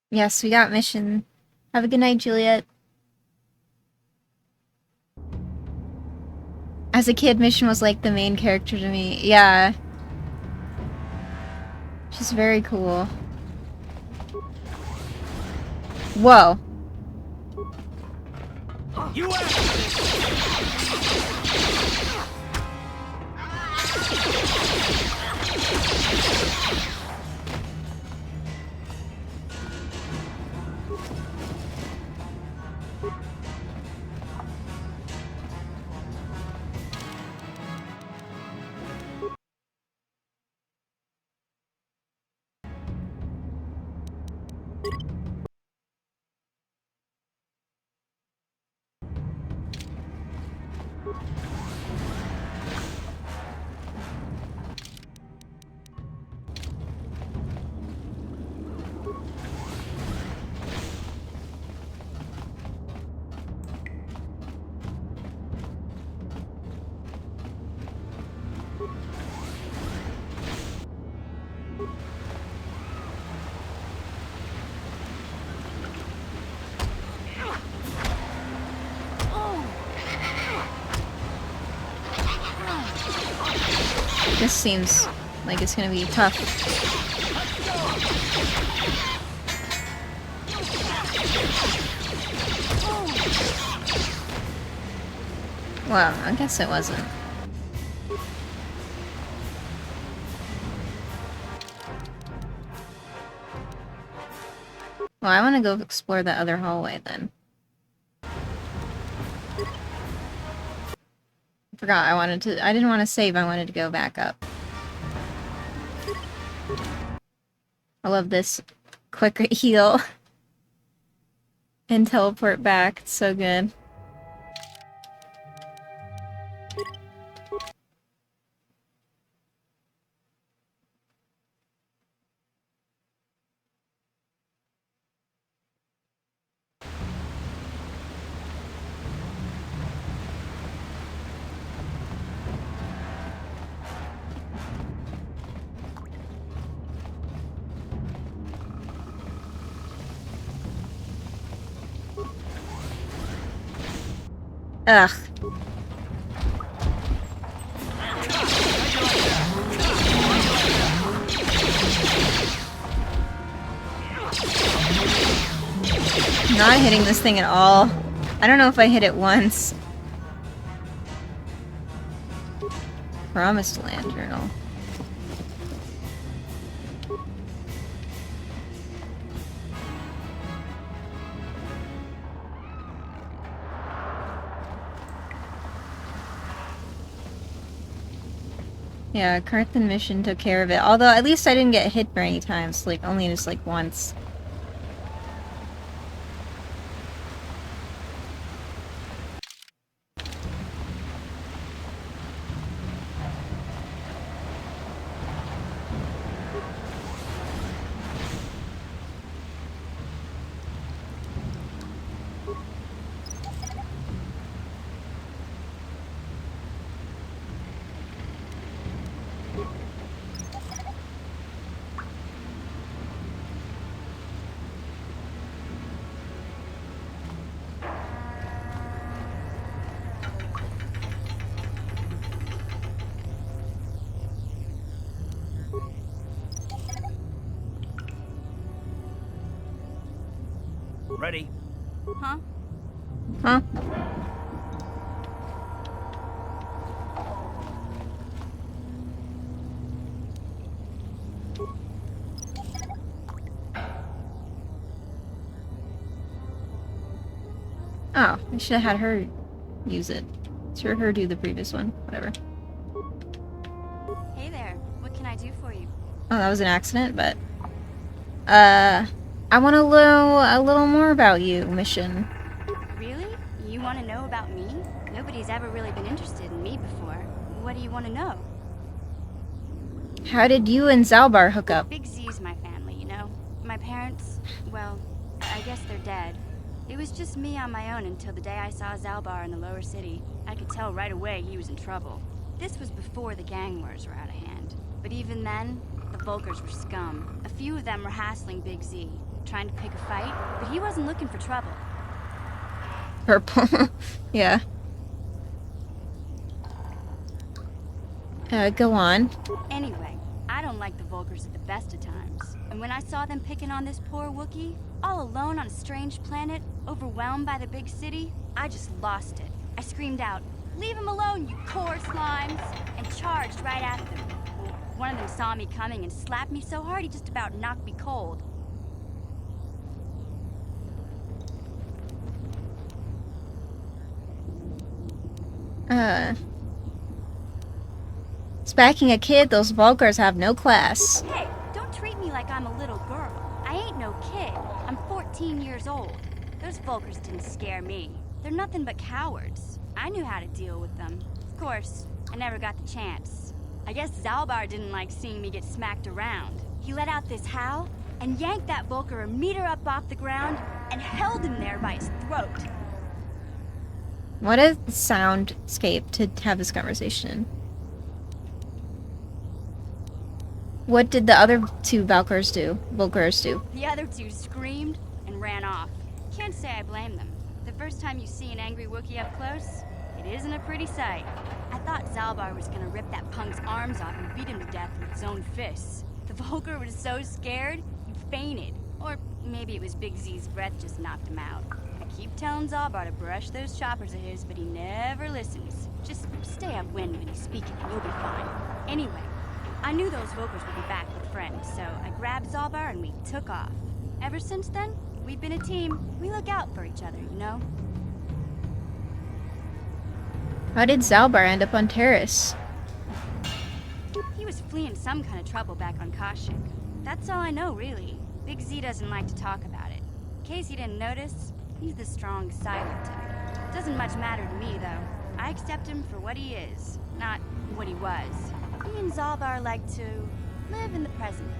Yes, we got mission. Have a good night, Juliet. As a kid, Mission was like the main character to me. Yeah. She's very cool. Whoa. You asked for this! This seems like it's gonna be tough. Well, I guess it wasn't. Well, I want to go explore the other hallway then. Forgot I didn't want to save, I wanted to go back up. I love this quick heal and teleport back, it's so good. Ugh. Not hitting this thing at all. I don't know if I hit it once. Promised Land Journal. Yeah, Carthan mission took care of it. Although, at least I didn't get hit very many times. Like, only just, like, once. Ready? Huh? Huh? Oh, I should have had her use it. Sure, her do the previous one. Whatever. Hey there. What can I do for you? Oh, that was an accident, but... I want to know a little more about you, Mission. Really? You want to know about me? Nobody's ever really been interested in me before. What do you want to know? How did you and Zalbar hook up? Big Z's my family, you know? My parents, well, I guess they're dead. It was just me on my own until the day I saw Zalbar in the lower city. I could tell right away he was in trouble. This was before the gang wars were out of hand. But even then, the Volkers were scum. A few of them were hassling Big Z, trying to pick a fight, but he wasn't looking for trouble. Purple. Yeah. Go on. Anyway, I don't like the Volkers at the best of times. And when I saw them picking on this poor Wookiee, all alone on a strange planet, overwhelmed by the big city, I just lost it. I screamed out, "Leave him alone, you poor slimes!" and charged right at them. One of them saw me coming and slapped me so hard he just about knocked me cold. Smacking a kid, those Vulgars have no class. Hey, don't treat me like I'm a little girl. I ain't no kid. I'm 14 years old. Those Vulkers didn't scare me. They're nothing but cowards. I knew how to deal with them. Of course, I never got the chance. I guess Zalbar didn't like seeing me get smacked around. He let out this howl and yanked that Volker a meter up off the ground and held him there by his throat. What a soundscape to have this conversation in. What did the other two Volkers do? The other two screamed and ran off. Can't say I blame them. The first time you see an angry Wookiee up close, it isn't a pretty sight. I thought Zalbar was gonna rip that punk's arms off and beat him to death with his own fists. The Volker was so scared, he fainted. Or maybe it was Big Z's breath just knocked him out. I keep telling Zalbar to brush those choppers of his, but he never listens. Just stay upwind when he's speaking and you'll be fine. Anyway, I knew those Volkers would be back with friends, so I grabbed Zalbar and we took off. Ever since then, we've been a team. We look out for each other, you know? How did Zalbar end up on Terrace? He was fleeing some kind of trouble back on Kashyyyk. That's all I know, really. Big Z doesn't like to talk about it. In case you didn't notice, he's the strong, silent type. Doesn't much matter to me, though. I accept him for what he is, not what he was. He and Zalbar like to live in the present.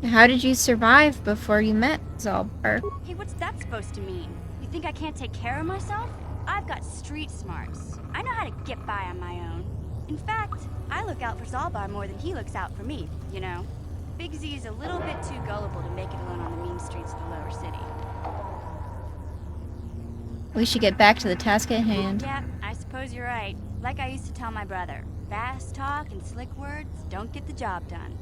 How did you survive before you met Zalbar? Hey, what's that supposed to mean? You think I can't take care of myself? I've got street smarts. I know how to get by on my own. In fact, I look out for Zalbar more than he looks out for me, you know? Big Z is a little bit too gullible to make it alone on the mean streets of the lower city. We should get back to the task at hand. Yeah, I suppose you're right. Like I used to tell my brother, fast talk and slick words don't get the job done.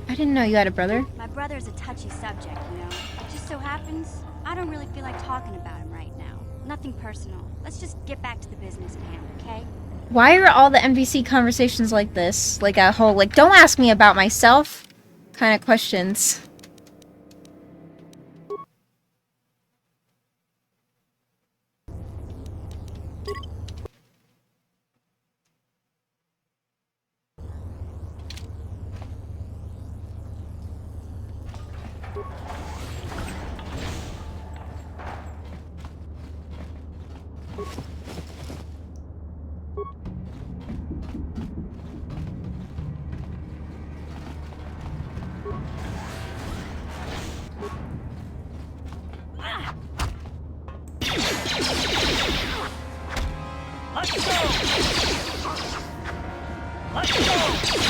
I didn't know you had a brother. My brother's a touchy subject, you know? It just so happens, I don't really feel like talking about him right now. Nothing personal. Let's just get back to the business at hand, okay? Why are all the NPC conversations like this? Like a whole, like, don't ask me about myself kind of questions.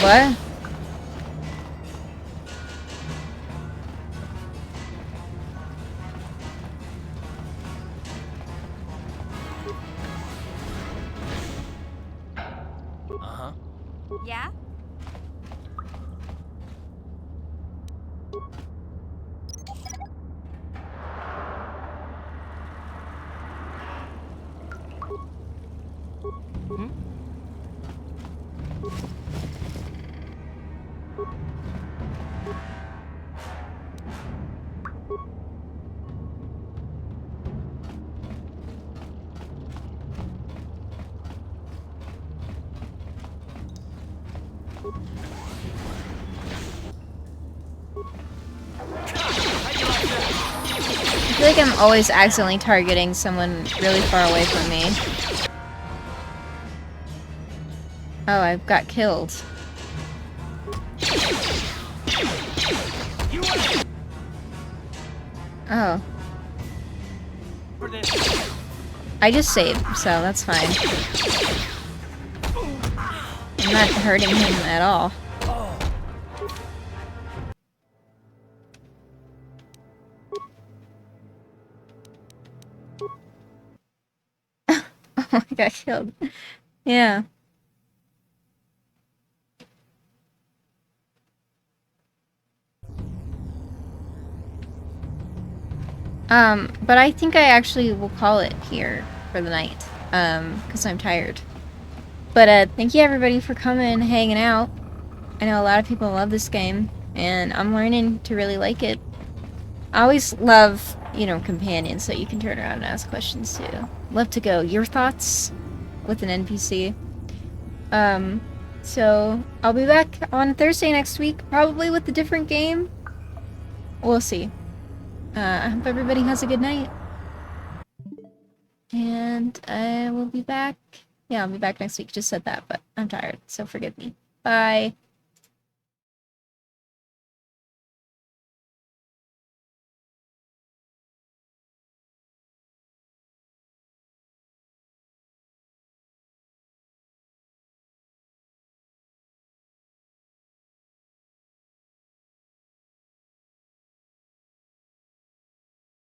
What? Uh-huh. Yeah? I feel like I'm always accidentally targeting someone really far away from me. Oh, I got killed. Oh. I just saved, so that's fine. I'm not hurting him at all. Oh, I got killed. Yeah. But I think I actually will call it here for the night, because I'm tired. But, thank you everybody for coming and hanging out. I know a lot of people love this game, and I'm learning to really like it. I always love, you know, companions that you can turn around and ask questions to. Love to go, your thoughts with an NPC. So I'll be back on Thursday next week, probably with a different game. We'll see. I hope everybody has a good night. And I will be back. Yeah, I'll be back next week. Just said that, but I'm tired, so forgive me. Bye.